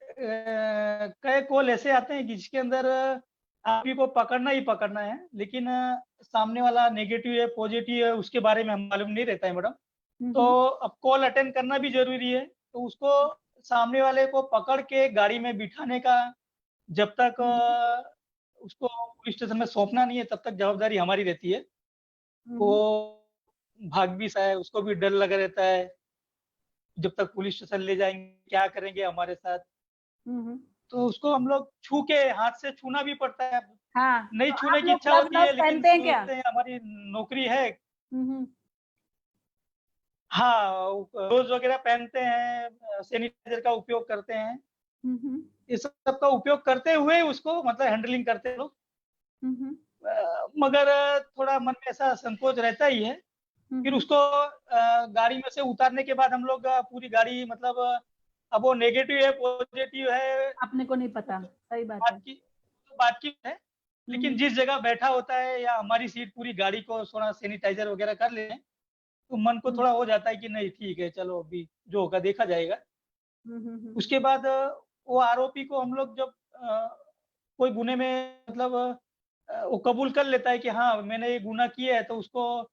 Speaker 3: कॉल ऐसे आते हैं कि जिसके अंदर आप ही को पकड़ना ही पकड़ना है, लेकिन सामने वाला नेगेटिव है, पॉजिटिव है, उसके बारे में हमें मालूम नहीं रहता है मैडम। तो
Speaker 1: हम्म,
Speaker 3: अब कॉल अटेंड करना भी ज़रूरी है, तो उसको सामने वाले को पकड़ के गाड़ी में बिठाने का जब तक
Speaker 1: हम्म,
Speaker 3: उसको पुलिस स्टेशन में सौंपना नहीं है, तब तक जवाबदारी हमारी रहती है।
Speaker 1: हम्म,
Speaker 3: वो भाग भी सा है, उसको भी डर लगा रहता है, जब तक पुलिस स्टेशन ले जाएँगे, क्या करेंगे हमारे साथ?
Speaker 1: हम्म।
Speaker 3: तो उसको हम लोग छू के हाथ से छूना भी पड़ता है।
Speaker 1: हाँ,
Speaker 3: नहीं
Speaker 1: तो
Speaker 3: छूने
Speaker 1: आप
Speaker 3: की
Speaker 1: लोग
Speaker 3: इच्छा
Speaker 1: ग्लव्स
Speaker 3: होती है,
Speaker 1: व्लव्स
Speaker 3: लेकिन
Speaker 1: पहनते हैं क्या?
Speaker 3: सोचते हैं हमारी नौकरी है।
Speaker 1: हम्म,
Speaker 3: हाँ, ग्लोव्स वगैरह पहनते हैं, सैनिटाइज़र का उपयोग करते हैं।
Speaker 1: हम्म,
Speaker 3: इस सब का उपयोग करते हुए उसको मतलब हैंडलिंग करते हैं लोग।
Speaker 1: हम्म,
Speaker 3: मगर थोड़ा मन में ऐसा संकोच रहता ही है। फिर
Speaker 1: हम्म।
Speaker 3: उसको गाड़ी में से उतारने के बाद हम लोग पूरी गाड़ी मतलब अब वो नेगेटिव है, पॉज़िटिव है,
Speaker 1: अपने को नहीं
Speaker 3: वो
Speaker 1: पता,
Speaker 3: तो
Speaker 1: सही बात है।
Speaker 3: बात की तो बात की है। लेकिन
Speaker 1: हम्म,
Speaker 3: जिस जगह बैठा होता है या हमारी सीट पूरी गाड़ी को थोड़ा सैनिटाइज़र वगैरह कर लें, तो मन को
Speaker 1: हम्म,
Speaker 3: थोड़ा हो जाता है कि नहीं ठीक है, चलो अभी जो होगा देखा जाएगा।
Speaker 1: हम्म।
Speaker 3: उसके बाद वो आरोपी को हम लोग जब कोई गुने में मतलब वो कबूल कर लेता है कि हाँ, मैंने ये गुनाह किया है, तो उसको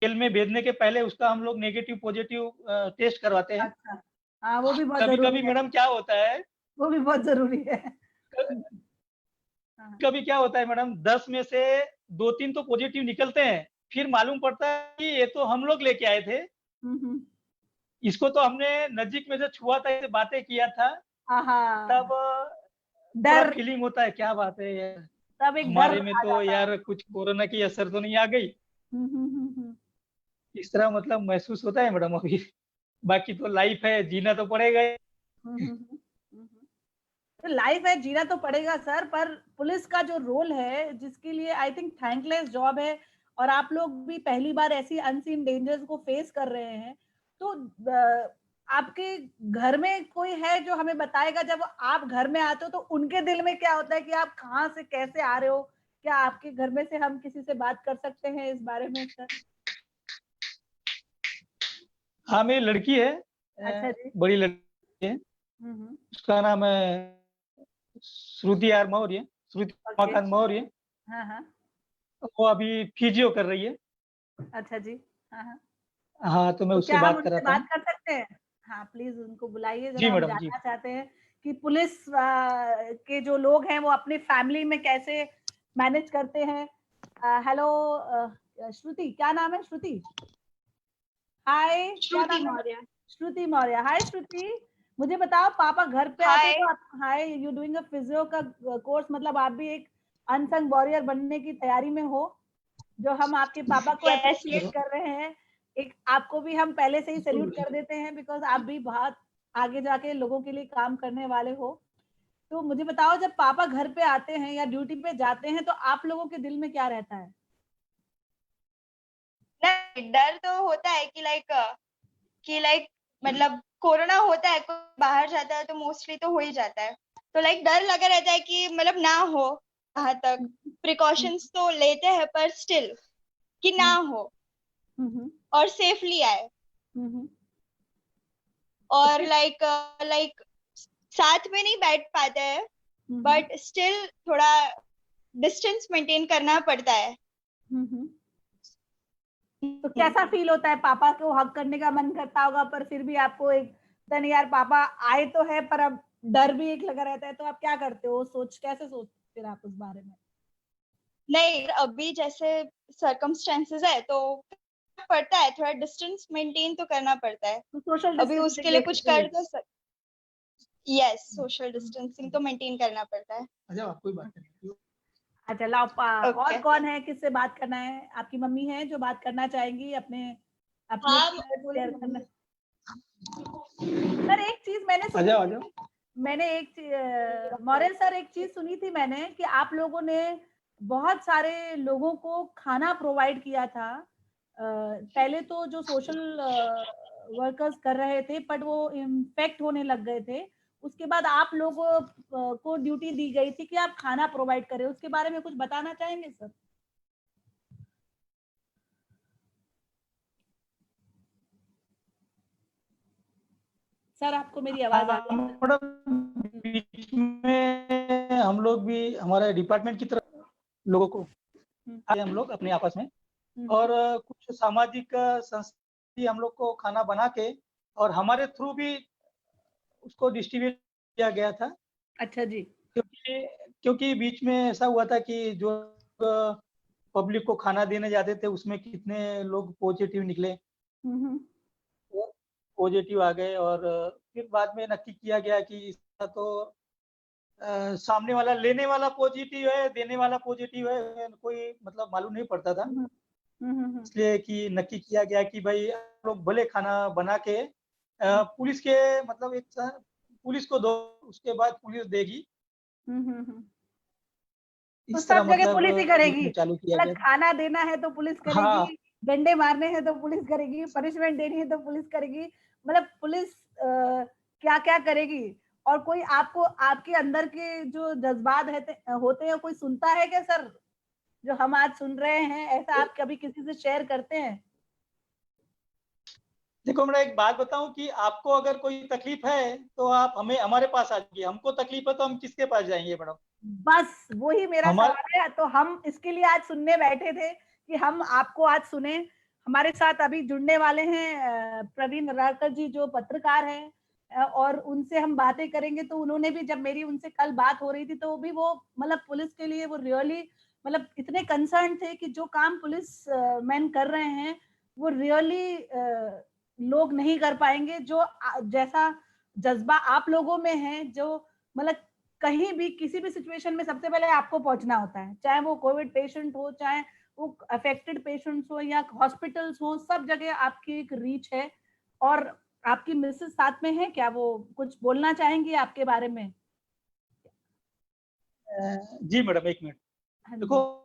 Speaker 3: जेल में भेजने के पहले उसका हम लोग नेगेटिव पॉज़िटिव टेस्ट करवाते हैं।
Speaker 1: अच्छा, हाँ, वो भी बहुत
Speaker 3: कभी-कभी
Speaker 1: ज़रूरी है,
Speaker 3: मैडम क्या होता है,
Speaker 1: वो भी बहुत ज़रूरी है। हाँ।
Speaker 3: कभी क्या होता है मैडम, 10 में से 2-3 तो पॉज़िटिव निकलते हैं। फिर मालूम पड़ता है कि ये तो हम लोग लेके आए थे।
Speaker 1: हुँ, हुँ।
Speaker 3: इसको तो हमने नज़दीक में से छुआ था, इससे बातें किया था। तब
Speaker 1: हाँ,
Speaker 3: थोड़ा
Speaker 1: डर,
Speaker 3: फीलिंग होता है, क्या बात है यार,
Speaker 1: तब एक डर
Speaker 3: हमारे में
Speaker 1: आ
Speaker 3: तो
Speaker 1: जाता है।
Speaker 3: यार कुछ कोरोना की असर तो नहीं आ गई।
Speaker 1: हुँ।
Speaker 3: इस तरह मतलब महसूस होता है मैडम अभी। बाकी तो लाइफ़ है, जीना तो पड़ेगा ही।
Speaker 1: हुँ, हुँ, हुँ। हुँ, हुँ। उसमें लाइफ है, जीना तो पड़ेगा सर, पर पुलिस का जो रोल है, जिसके लिए आई थिंक थैंकलेस जॉब है, और आप लोग भी पहली बार ऐसी अनसीन डेंजर्स को फेस कर रहे हैं, तो आपके घर में कोई है जो हमें बताएगा, जब आप घर में आते हो तो उनके दिल में क्या होता है कि आप कहाँ से कैसे आ रहे हो? क्या आपके घर में से हम किसी से बात कर सकते हैं इस बारे में सर?
Speaker 3: हाँ, मेरी लड़की है,
Speaker 1: अच्छा जी।
Speaker 3: बड़ी लड़की है, उसका नाम है श्रुति आर मौर्य, श्रुति
Speaker 1: ओके।
Speaker 3: उमाकांत मौर्य।
Speaker 1: हाँ, हाँ।
Speaker 3: वो अभी फिजियो कर रही है।
Speaker 1: अच्छा जी। हाँ, हाँ।
Speaker 3: हाँ, तो मैं
Speaker 1: तो
Speaker 3: उससे
Speaker 1: क्या हम
Speaker 3: बात
Speaker 1: उनसे
Speaker 3: कराता
Speaker 1: बात
Speaker 3: हूँ।
Speaker 1: कर सकते हैं? हाँ, प्लीज़ उनको बुलाइए
Speaker 3: जी
Speaker 1: ज़रा, हम
Speaker 3: मैडम, जी।
Speaker 1: जानना चाहते हैं कि पुलिस के जो लोग हैं वो अपनी फैमिली में कैसे मैनेज करते हैं। हेलो श्रुति, क्या नाम है श्रुति? हाय, क्या
Speaker 4: श्रुति
Speaker 1: नाम है?
Speaker 4: मौर्य।
Speaker 1: श्रुति मौर्य। हाय श्रुति, मुझे बताओ पापा घर पे आते
Speaker 4: हाय।
Speaker 1: तो आप hi you doing a physio का कोर्स, मतलब आप भी एक अनसंग वॉरियर बनने की तैयारी में हो, जो हम आपके पापा को
Speaker 4: यस।
Speaker 1: एप्रिशिएट कर रहे हैं। एक आपको भी हम पहले से ही सैल्यूट कर देते हैं, बिकॉज़ आप भी बहुत आगे जाके लोगों के लिए काम करने वाले हो। तो मुझे बताओ, जब पापा घर पे आते हैं या ड्यूटी पे जाते हैं तो आप लोगों के दिल में क्या रहता है?
Speaker 4: नहीं, डर तो होता है कि मतलब कोरोना होता है, कोई बाहर जाता है तो मोस्टली तो हो ही जाता है, तो डर लगा रहता है कि मतलब ना हो, वहां तक प्रिकॉशंस तो लेते हैं पर स्टिल कि ना हो और सेफली आए। और लाइक साथ में नहीं बैठ पाते हैं, बट स्टिल थोड़ा डिस्टेंस मेंटेन करना पड़ता है।
Speaker 1: तो कैसा फील होता है? पापा को हग करने का मन करता होगा, पर फिर भी आपको एक नहीं यार पापा आए तो है, पर अब डर भी एक लगा रहता है, तो आप क्या करते हो? कैसे सोचते फिर आप उस बारे में?
Speaker 4: नहीं, अभी जैसे सर्कमस्टेंसेस है तो पड़ता है, थोड़ा डिस्टेंस मेंटेन तो करना पड़ता है।
Speaker 1: तो सोशल
Speaker 4: अभी उसके लिए कुछ कर तो यस, सोशल डिस्टेंसिंग तो मेंटेन करना पड़ता है।
Speaker 3: अच्छा, आप कोई बात नहीं।
Speaker 1: अच्छा लाओ और
Speaker 4: Okay.
Speaker 1: कौन है, किससे बात करना है? आपकी मम्मी है जो बात करना चाहेंगी अपने अपने
Speaker 4: हाँ,
Speaker 1: शेयर करना? सर एक चीज मैंने
Speaker 3: आ
Speaker 1: सुनी
Speaker 3: जाओ, आ
Speaker 1: थी,
Speaker 3: जाओ।
Speaker 1: मॉरेल सर एक चीज सुनी थी मैंने कि आप लोगों ने बहुत सारे लोगों को खाना प्रोवाइड किया था। पहले तो जो सोशल वर्कर्स कर रहे थे, बट वो इन्फेक्ट होने लग गए थे। उसके बाद आप लोगों को ड्यूटी दी गई थी कि आप खाना प्रोवाइड करें, उसके बारे में कुछ बताना चाहेंगे सर? सर आपको मेरी आवाज आ रही है?
Speaker 3: मैडम, बीच में हम लोग भी हमारे डिपार्टमेंट की तरफ लोगों को आए हम लोग अपने आपस में, और कुछ सामाजिक संस्था हम लोग को खाना बना के और हमारे थ्रू भी उसको डिस्ट्रीब्यूट किया गया था।
Speaker 1: अच्छा जी।
Speaker 3: क्योंकि बीच में ऐसा हुआ था कि जो पब्लिक को खाना देने जाते थे उसमें कितने लोग पॉजिटिव निकले, पॉजिटिव आ गए, और फिर बाद में नक्की किया गया कि इसका तो सामने वाला लेने वाला पॉजिटिव है, देने वाला पॉजिटिव है, कोई मतलब मालूम नहीं पड़ता था। इसलिए कि नक्की किया गया कि भाई आप लोग भले खाना बना के पुलिस के मतलब पुलिस को दो, उसके बाद पुलिस देगी।
Speaker 1: तो
Speaker 3: इस तरह
Speaker 1: सब जगह
Speaker 3: मतलब
Speaker 1: पुलिस ही
Speaker 3: बीच
Speaker 1: करेगी,
Speaker 3: में चालू किया
Speaker 1: मतलब
Speaker 3: गया।
Speaker 1: खाना देना है तो पुलिस
Speaker 3: हाँ,
Speaker 1: करेगी, डंडे मारने हैं तो पुलिस करेगी, पनिशमेंट देनी है तो पुलिस करेगी, मतलब पुलिस क्या क्या करेगी। और कोई आपको आपके अंदर के जो जज्बात होते हैं कोई सुनता है क्या सर, जो हम आज सुन रहे हैं? ऐसा आप कभी किसी से शेयर करते हैं?
Speaker 3: देखो मैं एक बात बताऊं कि आपको अगर कोई तकलीफ है तो आप हमें हमारे पास आ जाइए, हमको तकलीफ है तो हम किसके पास जाएंगे मैडम?
Speaker 1: बस वही मेरा
Speaker 3: हमारे
Speaker 1: सवाल है, तो हम इसके लिए आज सुनने बैठे थे कि हम आपको आज सुने। हमारे साथ अभी जुड़ने वाले हैं प्रवीण रारकर जी, जो पत्रकार हैं, और उनसे हम बातें करेंगे। तो उन्होंने भी, जब मेरी उनसे कल बात हो रही थी, तो भी वो मतलब पुलिस के लिए वो रियली मतलब इतने कंसर्न थे कि जो काम पुलिस मैन कर रहे हैं वो रियली लोग नहीं कर पाएंगे। जो जैसा जज्बा आप लोगों में है, जो मतलब कहीं भी किसी भी सिचुएशन में सबसे पहले आपको पहुंचना होता है, चाहे वो कोविड पेशेंट हो, चाहे वो अफेक्टेड पेशेंट्स हो या हॉस्पिटल्स हो, सब जगह आपकी एक रीच है। और आपकी मिसेस साथ में है क्या? वो कुछ बोलना चाहेंगी आपके बारे में?
Speaker 3: जी मैडम, एक मिनट
Speaker 1: हाँ जी।
Speaker 3: देखो।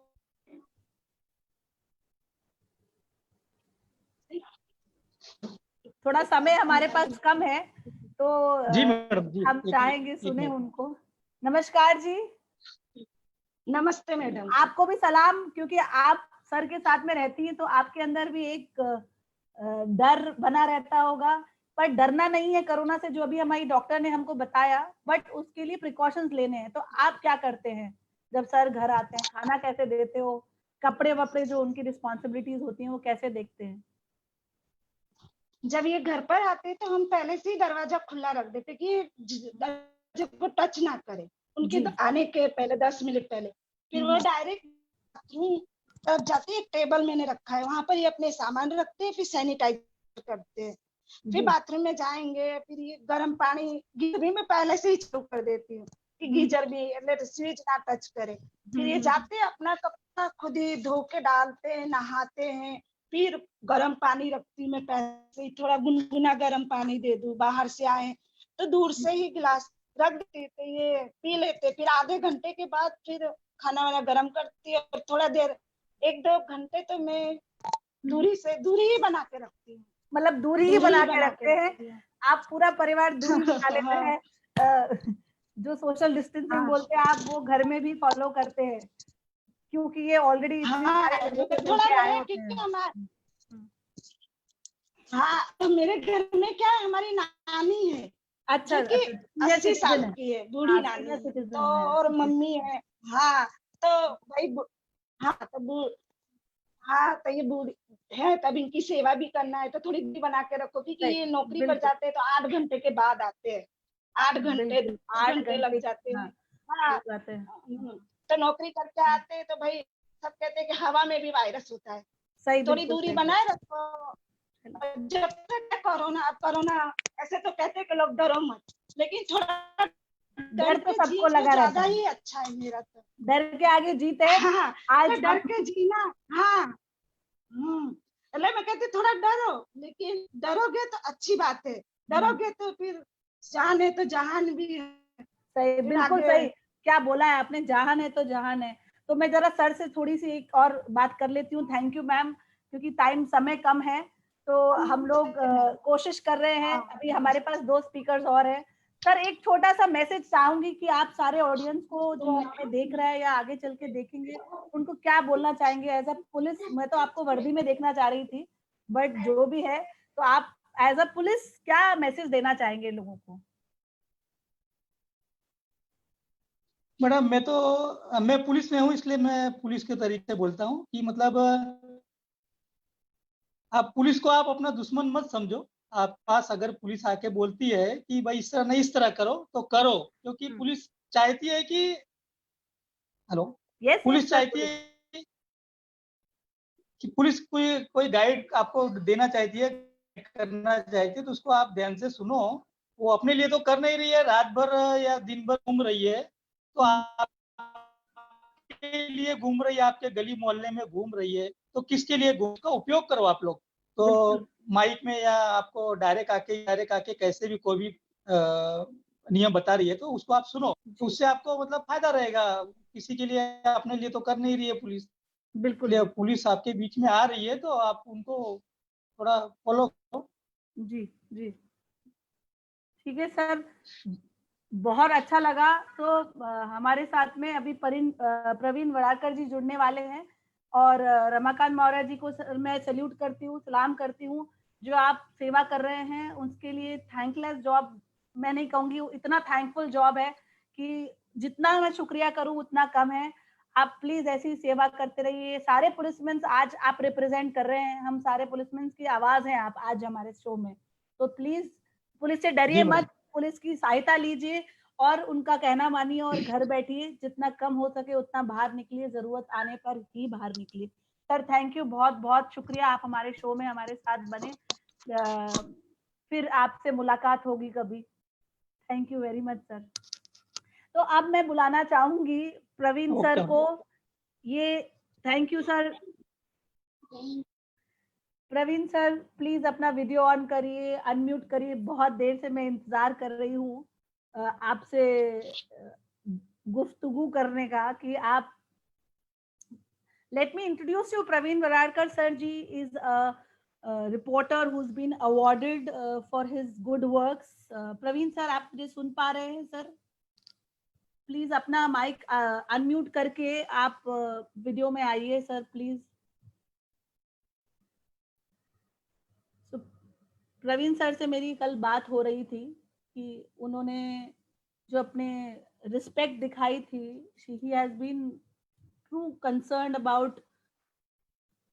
Speaker 1: थोड़ा समय हमारे पास कम है, तो
Speaker 3: जी मैडम, जी
Speaker 1: हम चाहेंगे सुने उनको। नमस्कार जी।
Speaker 5: नमस्ते मैडम।
Speaker 1: आपको भी सलाम, क्योंकि आप सर के साथ में रहती हैं तो आपके अंदर भी एक डर बना रहता होगा, पर डरना नहीं है कोरोना से, जो अभी हमारी डॉक्टर ने हमको बताया, बट उसके लिए प्रिकॉशंस लेने हैं। तो आप क्या करते हैं जब सर घर आते हैं? खाना कैसे देते हो? कपड़े वपड़े जो उनकी रिस्पॉन्सिबिलिटीज होती हैं वो कैसे देखते हैं?
Speaker 5: जब ये घर पर आते तो हम पहले से ही दरवाजा खुला रख देते कि दरवाजे को टच ना करे, उनके
Speaker 1: जी।
Speaker 5: आने के पहले 10 मिनट पहले। फिर वो डायरेक्ट बाथरूम तब जाते, एक टेबल मैंने रखा है, वहां पर ये अपने सामान रखते हैं, फिर सैनिटाइज करते हैं। फिर
Speaker 1: जी।
Speaker 5: बाथरूम में जाएंगे, फिर ये गर्म पानी गीजर भी मैं पहले से ही चालू कर देती हूँ कि गीजर भी स्विच ना टच करे। फिर ये जाते अपना कपड़ा खुद ही धो के डालते हैं, नहाते हैं। फिर गर्म पानी रखती मैं पहले से ही, थोड़ा गुनगुना गर्म पानी दे दूं। बाहर से आए तो दूर से ही गिलास रख देते, ये पी लेते। फिर आधे घंटे के बाद फिर खाना वाना गर्म करती है, और थोड़ा देर 1-2 घंटे तो मैं दूरी ही बना के रखती हूँ।
Speaker 1: मतलब दूरी ही बना के रखते हैं आप? पूरा परिवार दूरी बना लेते हैं। जो सोशल डिस्टेंसिंग बोलते हैं आप, वो घर में भी फॉलो करते हैं, क्योंकि ये ऑलरेडी इतने सारे लोगों से
Speaker 5: थोड़ा
Speaker 1: मिलके आए
Speaker 5: रहे
Speaker 1: होते
Speaker 5: क्योंकि
Speaker 1: हैं।
Speaker 5: हमारे तो मेरे घर में क्या है, हमारी नानी है
Speaker 1: अच्छा,
Speaker 5: जो कि
Speaker 1: सीनियर
Speaker 5: 80 साल
Speaker 1: सिटीजन है।
Speaker 5: की है, बूढ़ी
Speaker 1: हाँ,
Speaker 5: नानी
Speaker 1: सीनियर
Speaker 5: है। तो
Speaker 1: सिटीजन है।
Speaker 5: और मम्मी है। हाँ तो भाई हाँ हाँ तो ये बूढ़ी है, तब इनकी सेवा भी करना है, तो थोड़ी दूरी बना के रखो, क्योंकि ये नौकरी पर
Speaker 1: बिल्कुल
Speaker 5: जाते हैं तो 8 घंटे के बाद आते हैं। 8 घंटे
Speaker 1: बिल्कुल
Speaker 5: 10
Speaker 1: 8
Speaker 5: घंटे लग
Speaker 1: घंटे
Speaker 5: जाते
Speaker 1: हाँ,
Speaker 5: हैं। हाँ
Speaker 1: सही बात है।
Speaker 5: तो नौकरी करके आते हैं तो भाई सब कहते हैं कि हवा में भी वायरस होता है,
Speaker 1: सही,
Speaker 5: थोड़ी
Speaker 1: बिल्कुल
Speaker 5: दूरी
Speaker 1: सही
Speaker 5: बनाए
Speaker 1: बात।
Speaker 5: रखो। जब तक कोरोना ऐसे तो कहते हैं कि लोग डरो मत, लेकिन थोड़ा
Speaker 1: डर
Speaker 5: डर
Speaker 1: तो
Speaker 5: के
Speaker 1: सबको
Speaker 5: जीना
Speaker 1: लगा रहता
Speaker 5: ज्यादा
Speaker 1: है।
Speaker 5: ही अच्छा है मेरा तो।
Speaker 1: डर के आगे जीत है।
Speaker 5: हाँ तो
Speaker 1: आज
Speaker 5: डर
Speaker 1: हम
Speaker 5: के जीना। हाँ मतलब मैं कहती थोड़ा डरो, लेकिन डरोगे तो अच्छी बात है, डरोगे तो फिर जान है तो जहान भी है।
Speaker 1: सही,
Speaker 5: फिर
Speaker 1: बिल्कुल
Speaker 5: आगे
Speaker 1: सही। क्या बोला है आपने, जहान है तो जहान है। तो मैं जरा सर से थोड़ी सी एक और बात कर लेती हूँ। थैंक यू मैम, क्योंकि समय कम है, तो हम लोग कोशिश कर रहे हैं। अभी हमारे पास 2 स्पीकर्स और हैं। सर, एक छोटा सा मैसेज चाहूंगी कि आप सारे ऑडियंस को, जो हमें देख रहा है या आगे चल के देखेंगे, उनको क्या बोलना चाहेंगे एज अ पुलिस? मैं तो आपको वर्दी में देखना चाह रही थी, बट जो भी है, तो आप एज अ पुलिस क्या मैसेज देना चाहेंगे लोगों को?
Speaker 3: मैडम, मैं पुलिस में हूँ, इसलिए मैं पुलिस के तरीके से बोलता हूँ कि मतलब आप पुलिस को आप अपना दुश्मन मत समझो। आप पास अगर पुलिस आके बोलती है कि भाई इस तरह नहीं, इस तरह करो, तो करो, क्योंकि पुलिस चाहती है कि हेलो
Speaker 1: यस
Speaker 3: पुलिस
Speaker 1: सर,
Speaker 3: चाहती है कि पुलिस कोई गाइड आपको देना चाहती है, करना चाहती है, तो उसको आप ध्यान से सुनो। वो अपने लिए तो कर नहीं रही है, रात भर या दिन भर घूम रही है, तो आपके लिए घूम रही है, आपके गली मोहल्ले में घूम रही है, तो किसके लिए घूम, का उपयोग करो आप लोग। तो माइक में या आपको डायरेक्ट आके कैसे भी कोई भी नियम बता रही है, तो उसको आप सुनो, तो उससे आपको मतलब फायदा रहेगा। किसी के लिए, अपने लिए तो कर नहीं रही है पुलिस,
Speaker 1: बिल्कुल
Speaker 3: इसलिए पुलिस आपके बीच में आ रही है, तो आप उनको थोड़ा फॉलो करो।
Speaker 1: जी जी, ठीक है सर, बहुत अच्छा लगा। तो हमारे साथ में अभी प्रवीण वड़ाकर जी जुड़ने वाले हैं, और रमाकांत मौर्य जी को मैं सैल्यूट करती हूँ, सलाम करती हूँ। जो आप सेवा कर रहे हैं उसके लिए थैंकलेस जॉब मैं नहीं कहूंगी, इतना थैंकफुल जॉब है कि जितना मैं शुक्रिया करूँ उतना कम है। आप प्लीज ऐसी सेवा करते रहिए। सारे पुलिसमैन आज आप रिप्रेजेंट कर रहे हैं, हम सारे पुलिसमैन की आवाज हैं आप आज हमारे शो में। तो प्लीज पुलिस से डरिए मत, पुलिस की सहायता लीजिए और उनका कहना मानिए, और घर बैठिए, जितना कम हो सके उतना बाहर निकलिए, जरूरत आने पर ही बाहर निकलिए। सर थैंक यू, बहुत बहुत शुक्रिया, आप हमारे शो में हमारे साथ बने। फिर आपसे मुलाकात होगी कभी। Thank you very much sir. तो अब मैं बुलाना चाहूंगी प्रवीण सर को। ये thank you sir. Praveen sir please अपना वीडियो ऑन करिए, अनम्यूट करिए, बहुत देर से मैं इंतजार कर रही हूँ आपसे गुफ्तगू करने का कि आप let me introduce you. Praveen Vararkar sir ji is a reporter who's been awarded for his good works. Praveen sir, आप मुझे सुन पा रहे हैं सर? प्लीज अपना माइक अनम्यूट करके आप वीडियो में आइए सर प्लीज. प्रवीण सर से मेरी कल बात हो रही थी कि उन्होंने जो अपने रिस्पेक्ट दिखाई थी, he has been true concerned about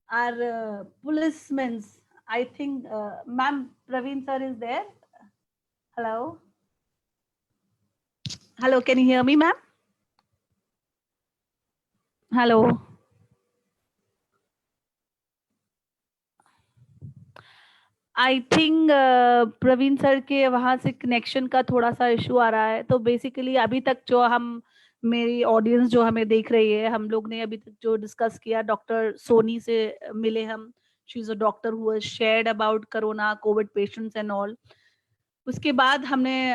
Speaker 1: our policemen. I think, ma'am, Praveen sir is there. Hello. Hello, can you hear me, ma'am? Hello. I think Praveen sir के वहाँ से कनेक्शन का थोड़ा सा इशू आ रहा है. तो बेसिकली अभी तक जो हम, मेरी ऑडियंस जो हमें देख रही है, हम लोग ने अभी तक जो डिस्कस किया, डॉक्टर सोनी से मिले हम. She is a doctor who has shared about corona, Covid patients and all. उसके बाद हमने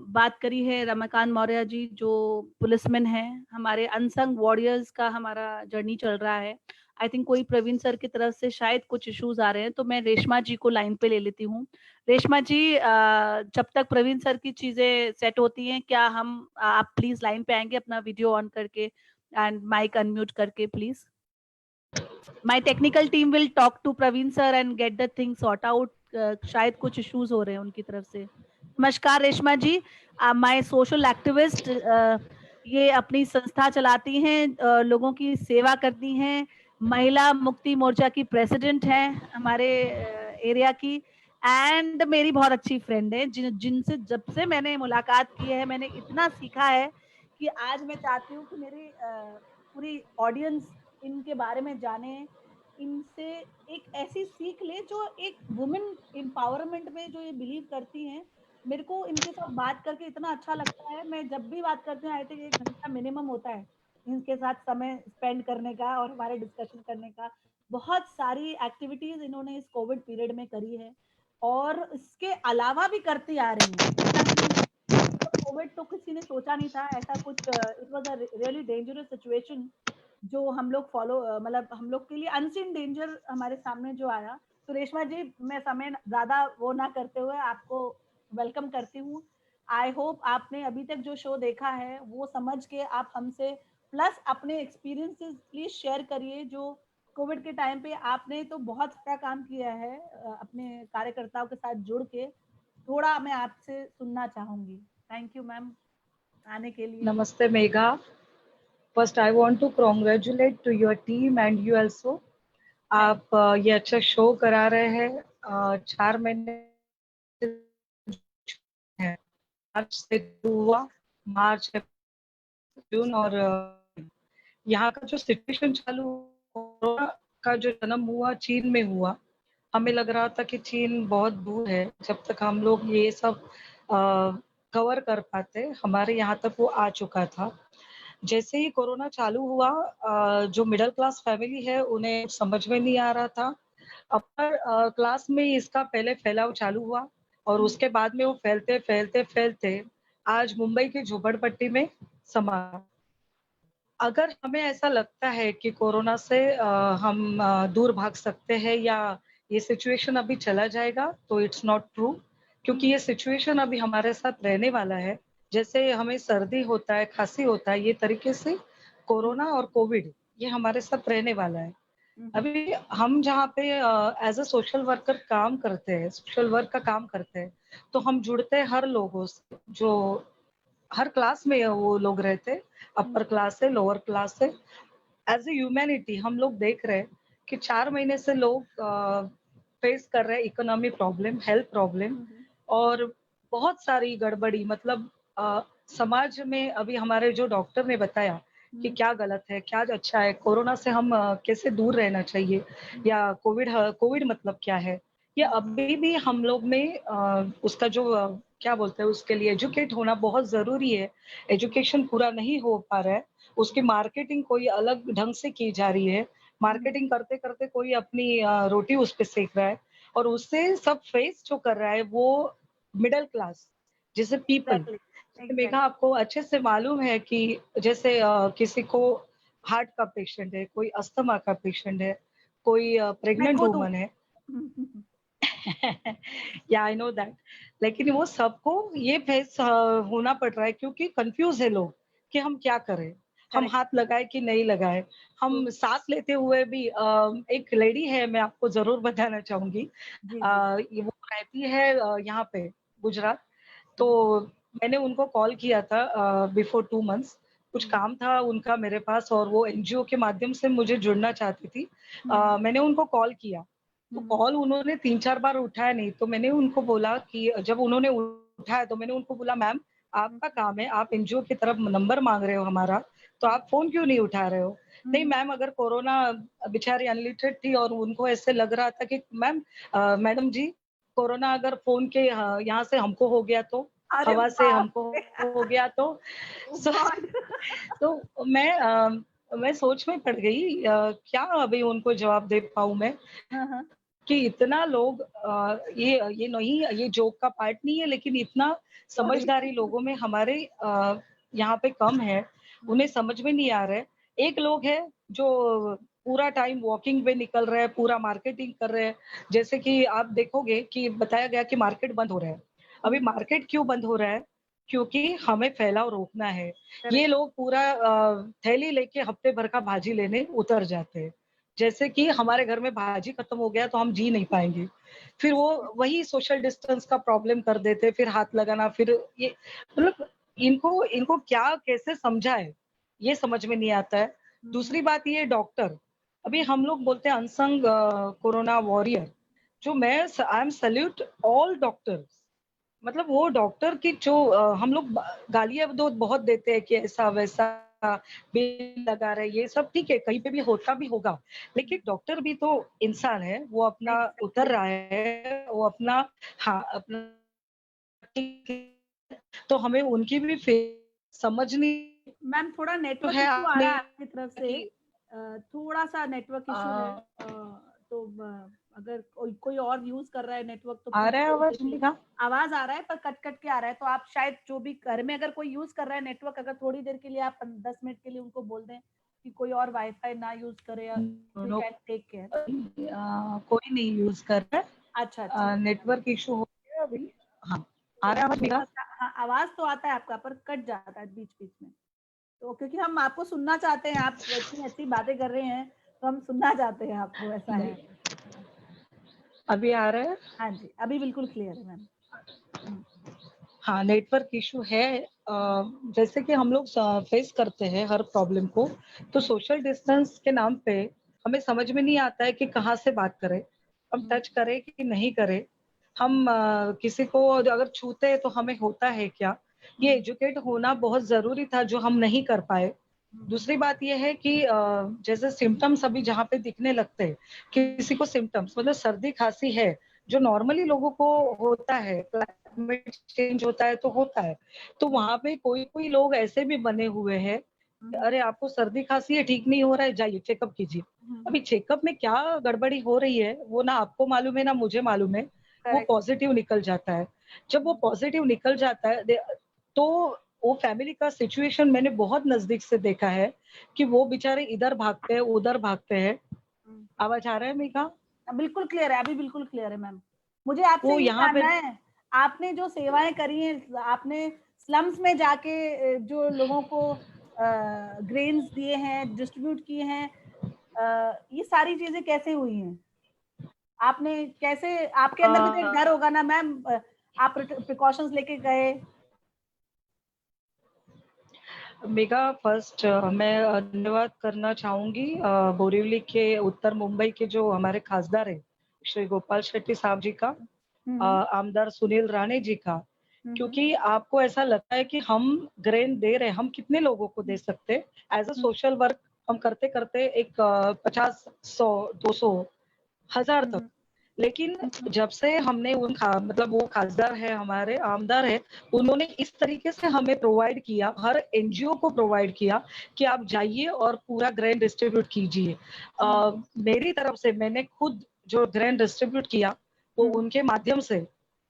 Speaker 1: बात करी है रमाकांत मौर्य जी, जो पुलिसमैन हैं, हमारे अनसंग वॉरियर्स का हमारा जर्नी चल रहा है. आई थिंक कोई प्रवीण सर की तरफ से शायद कुछ इश्यूज आ रहे हैं, तो मैं रेशमा जी को लाइन पे ले लेती हूँ. रेशमा जी, जब तक प्रवीण सर की चीजें सेट होती हैं, क्या आप प्लीज लाइन पे आएंगे अपना वीडियो ऑन करके एंड माइक अनम्यूट करके please. My technical team will talk to Praveen sir and get the thing sort out. शायद कुछ इश्यूज हो रहे हैं उनकी तरफ से. नमस्कार रेशमा जी, माय सोशल एक्टिविस्ट, ये अपनी संस्था चलाती हैं, लोगों की सेवा करती हैं, महिला मुक्ति मोर्चा की प्रेसिडेंट हैं हमारे एरिया की, एंड मेरी बहुत अच्छी फ्रेंड है, जिनसे जब से मैंने मुलाकात की है मैंने इतना सीखा है कि आज मैं चाहती हूँ कि मेरी पूरी ऑडियंस इनके बारे में जाने, इनसे एक ऐसी सीख ले जो एक वुमेन एम्पावरमेंट में जो ये बिलीव करती हैं. मेरे को इनके साथ बात करके इतना अच्छा लगता है. मैं जब भी बात करती हूँ, आई थिंक 1 घंटा मिनिमम होता है इनके साथ समय स्पेंड करने का और हमारे डिस्कशन करने का. बहुत सारी एक्टिविटीज इन्होंने इस कोविड पीरियड में करी है और इसके अलावा भी करती आ रही हैं. कोविड तो किसी ने सोचा नहीं था ऐसा कुछ. It was a really dangerous situation जो हम लोग मतलब हम लोग के लिए अनसीन डेंजर हमारे सामने जो आया. तो रेशमा जी, मैं समय ज्यादा वो ना करते हुए आपको वेलकम करती हूँ. आई होप आपने अभी तक जो शो देखा है वो समझ के आप हमसे प्लस अपने एक्सपीरियंसेस प्लीज शेयर करिए. जो कोविड के टाइम पे आपने तो बहुत अच्छा काम किया है, अपने कार्यकर्ताओं के साथ जुड़ के. थोड़ा मैं आपसे सुनना चाहूंगी. थैंक यू मैम आने के लिए.
Speaker 6: Namaste, Megha. First, I want to congratulate to your team and you also. आप ये अच्छा शो करा रहे हैं. 4 महीने मार्च से हुआ, मार्च, जून, और यहाँ का जो सिचुएशन चालू, कोरोना का जो जन्म हुआ चीन में हुआ. हमें लग रहा था कि चीन बहुत दूर है, जब तक हम लोग ये सब कवर कर पाते. हमारे यहाँ तक वो आ चुका था. जैसे ही कोरोना चालू हुआ, जो मिडिल क्लास फैमिली है उन्हें समझ में नहीं आ रहा था. अपर क्लास में इसका पहले फैलाव चालू हुआ और उसके बाद में वो फैलते फैलते फैलते आज मुंबई की झोपड़पट्टी में समा. अगर हमें ऐसा लगता है कि कोरोना से हम दूर भाग सकते हैं या ये सिचुएशन अभी चला जाएगा, तो इट्स नॉट ट्रू. क्योंकि ये सिचुएशन अभी हमारे साथ रहने वाला है. जैसे हमें सर्दी होता है, खांसी होता है, ये तरीके से कोरोना और कोविड ये हमारे साथ रहने वाला है. अभी हम जहाँ पे एज अ सोशल वर्कर काम करते हैं, सोशल वर्क का काम करते हैं, तो हम जुड़ते हैं हर लोगों से, जो हर क्लास में वो लोग रहते, अपर क्लास से, लोअर क्लास से. एज ए ह्यूमैनिटी हम लोग देख रहे हैं कि 4 महीने से लोग फेस कर रहे हैं इकोनॉमी प्रॉब्लम, हेल्थ प्रॉब्लम और बहुत सारी गड़बड़ी. मतलब समाज में अभी हमारे जो डॉक्टर ने बताया कि क्या गलत है, क्या अच्छा है, कोरोना से हम कैसे दूर रहना चाहिए, या कोविड मतलब क्या है, ये अभी भी हम लोग में उसका जो क्या बोलते हैं, उसके लिए एजुकेट होना बहुत जरूरी है. एजुकेशन पूरा नहीं हो पा रहा है. उसकी मार्केटिंग कोई अलग ढंग से की जा रही है. मार्केटिंग करते करते कोई अपनी रोटी उस पे सेक रहा है और उससे सब फेस जो कर रहा है वो मिडिल क्लास, जैसे पीपल. मेघा, आपको अच्छे से मालूम है कि जैसे किसी को हार्ट का पेशेंट है, कोई अस्थमा का पेशेंट है, कोई
Speaker 1: मैं
Speaker 6: प्रेग्नेंट
Speaker 1: खुद हूँ।
Speaker 6: वुमन है। या आई नो दैट, लेकिन वो सबको ये फेस होना पड़ रहा है क्योंकि कंफ्यूज है लोग कि हम क्या करें, हम
Speaker 1: Correct.
Speaker 6: हाथ लगाए कि नहीं लगाए। हम सांस लेते हुए भी एक लेडी है, मैं आपको जरूर बताना चाहूंगी।
Speaker 1: जी जी
Speaker 6: ये वो रहती है यहाँ पे गुजरात। तो मैंने उनको कॉल किया था बिफोर 2 मंथ्स। कुछ काम था उनका मेरे पास और वो एनजीओ के माध्यम से मुझे जुड़ना चाहती थी। मैंने उनको कॉल किया, तो कॉल उन्होंने 3-4 बार उठाया नहीं। तो मैंने उनको बोला कि जब उन्होंने उठाया तो मैंने उनको बोला, मैम आपका काम है, आप एनजीओ की तरफ नंबर मांग रहे हो हमारा, तो आप फोन क्यों नहीं उठा रहे हो? नहीं मैम, अगर कोरोना बेचारी अनलिटेड थी और उनको ऐसे लग रहा था कि मैम मैडम जी, कोरोना अगर फोन के यहाँ से हमको हो गया तो,
Speaker 1: अरे
Speaker 6: हवा से
Speaker 1: बाप
Speaker 6: हमको
Speaker 1: रे।
Speaker 6: हो गया तो so,
Speaker 1: God.
Speaker 6: तो मैं सोच में पड़ गई, क्या अभी उनको जवाब दे पाऊं मैं
Speaker 1: हाँ,
Speaker 6: कि इतना लोग ये नहीं, ये जोक का पार्ट नहीं है, लेकिन इतना समझदारी लोगों में हमारे यहाँ पे कम है, उन्हें समझ में नहीं आ रहा है। एक लोग है जो पूरा टाइम वॉकिंग पे निकल रहे हैं, पूरा मार्केटिंग कर रहे हैं। जैसे कि आप देखोगे कि बताया गया कि मार्केट बंद हो रहा है। अभी मार्केट क्यों बंद हो रहा है? क्योंकि हमें फैलाव रोकना है। ये लोग पूरा थैली लेके हफ्ते भर का भाजी लेने उतर जाते हैं। जैसे कि हमारे घर में भाजी खत्म हो गया तो हम जी नहीं पाएंगे। फिर वो वही सोशल डिस्टेंस का प्रॉब्लम कर देते, फिर हाथ लगाना, फिर ये मतलब इनको इनको क्या कैसे समझाए, ये समझ में नहीं आता है। दूसरी बात ये डॉक्टर, अभी हम लोग बोलते हैं अनसंग कोरोना वॉरियर, जो मैं I am salute all doctors. मतलब वो डॉक्टर की जो हम लोग गालियां तो बहुत देते हैं कि ऐसा वैसा बिल लगा रहे, ये सब ठीक है, कहीं पे भी होता भी होगा, लेकिन डॉक्टर भी तो इंसान है, वो अपना उतर रहा है, वो अपना, हाँ अपना, तो हमें उनकी भी समझनी
Speaker 1: मैम थोड़ा नेटवर्क
Speaker 6: है
Speaker 1: इशू आ
Speaker 6: आपने
Speaker 1: रहा है आपकी तरफ से।
Speaker 6: कि
Speaker 1: थोड़ा सा नेटवर्क इशू है। तो अगर कोई और यूज कर रहा है नेटवर्क तो
Speaker 6: आ
Speaker 1: प्लीज
Speaker 6: रहा है आवाज
Speaker 1: देखिए।
Speaker 6: मेरा?
Speaker 1: आवाज आ रहा है पर कट कट के आ रहा है, तो आप शायद जो भी घर में अगर कोई यूज कर रहा है नेटवर्क, अगर थोड़ी देर के लिए आप 10 मिनट के लिए उनको बोल दें कि कोई और वाईफाई ना यूज करे, या यू कैन टेक केयर।
Speaker 6: कोई नहीं यूज कर रहा
Speaker 1: अच्छा अच्छा।
Speaker 6: है, नेटवर्क इशू हो गया अभी। हाँ, आ रहा है आवाज मेरा?
Speaker 1: हाँ आवाज तो आता है आपका पर कट जाता है बीच बीच में। तो क्योंकि हम आपको सुनना चाहते हैं, आप इतनी अच्छी बातें कर रहे हैं तो हम सुनना चाहते हैं आपको, ऐसा है।
Speaker 6: अभी आ रहा है?
Speaker 1: हाँ जी, अभी बिल्कुल क्लियर है मैम।
Speaker 6: हाँ, नेटवर्क इशू है। जैसे कि हम लोग फेस करते हैं हर प्रॉब्लम को, तो सोशल डिस्टेंस के नाम पे हमें समझ में नहीं आता है कि कहाँ से बात करें, हम टच करें कि नहीं करें। हम किसी को अगर छूते हैं तो हमें होता है क्या, ये एजुकेट होना बहुत जरूरी था, जो हम नहीं कर पाए। दूसरी बात यह है कि जैसे सिम्टम्स अभी जहाँ पे दिखने लगते हैं, किसी को सिम्टम्स मतलब सर्दी खांसी है, जो नॉर्मली लोगों को होता है, क्लाइमेट चेंज होता है तो होता है, तो वहां पे कोई कोई लोग ऐसे भी बने हुए हैं, अरे आपको सर्दी खांसी है, ठीक नहीं हो रहा है, जाइए चेकअप कीजिए। अभी चेकअप में क्या गड़बड़ी हो रही है वो ना आपको मालूम है ना मुझे मालूम है, वो पॉजिटिव निकल जाता है। जब वो पॉजिटिव निकल जाता है तो वो फैमिली का सिचुएशन मैंने बहुत नजदीक से देखा है कि वो बेचारे इधर भागते हैं उधर भागते हैं। आवाज आ रहा है मेघा?
Speaker 1: बिल्कुल क्लियर है, अभी बिल्कुल क्लियर है मैम। मुझे आपसे
Speaker 6: वो
Speaker 1: ये
Speaker 6: यहाँ पे
Speaker 1: जानना है, आपने जो सेवाएं करी हैं, आपने स्लम्स में जाके जो लोगों को ग्रेन्स दिए हैं, डिस्ट्रीब्यूट किए हैं, ये सारी चीजें कैसे हुई हैं? आपने कैसे, आपके अंदर भी तो एक डर होगा ना मैम, आप प्रिकॉशंस लेके गए।
Speaker 6: मेगा फर्स्ट मैं धन्यवाद करना चाहूंगी बोरिवली के उत्तर मुंबई के जो हमारे खासदार है श्री गोपाल शेट्टी साहब जी का, आमदार सुनील राणे जी का, क्योंकि आपको ऐसा लगता है कि हम ग्रेन दे रहे हैं, हम कितने लोगों को दे सकते हैं एज अ सोशल वर्क, हम करते करते एक 50, 100, 200, 1000 तक। लेकिन जब से हमने मतलब वो खासदार है हमारे आमदार है, उन्होंने इस तरीके से हमें प्रोवाइड किया, हर एनजीओ को प्रोवाइड किया कि आप जाइए और पूरा ग्रेन डिस्ट्रीब्यूट कीजिए। मेरी तरफ से मैंने खुद जो ग्रेन डिस्ट्रीब्यूट किया वो उनके माध्यम से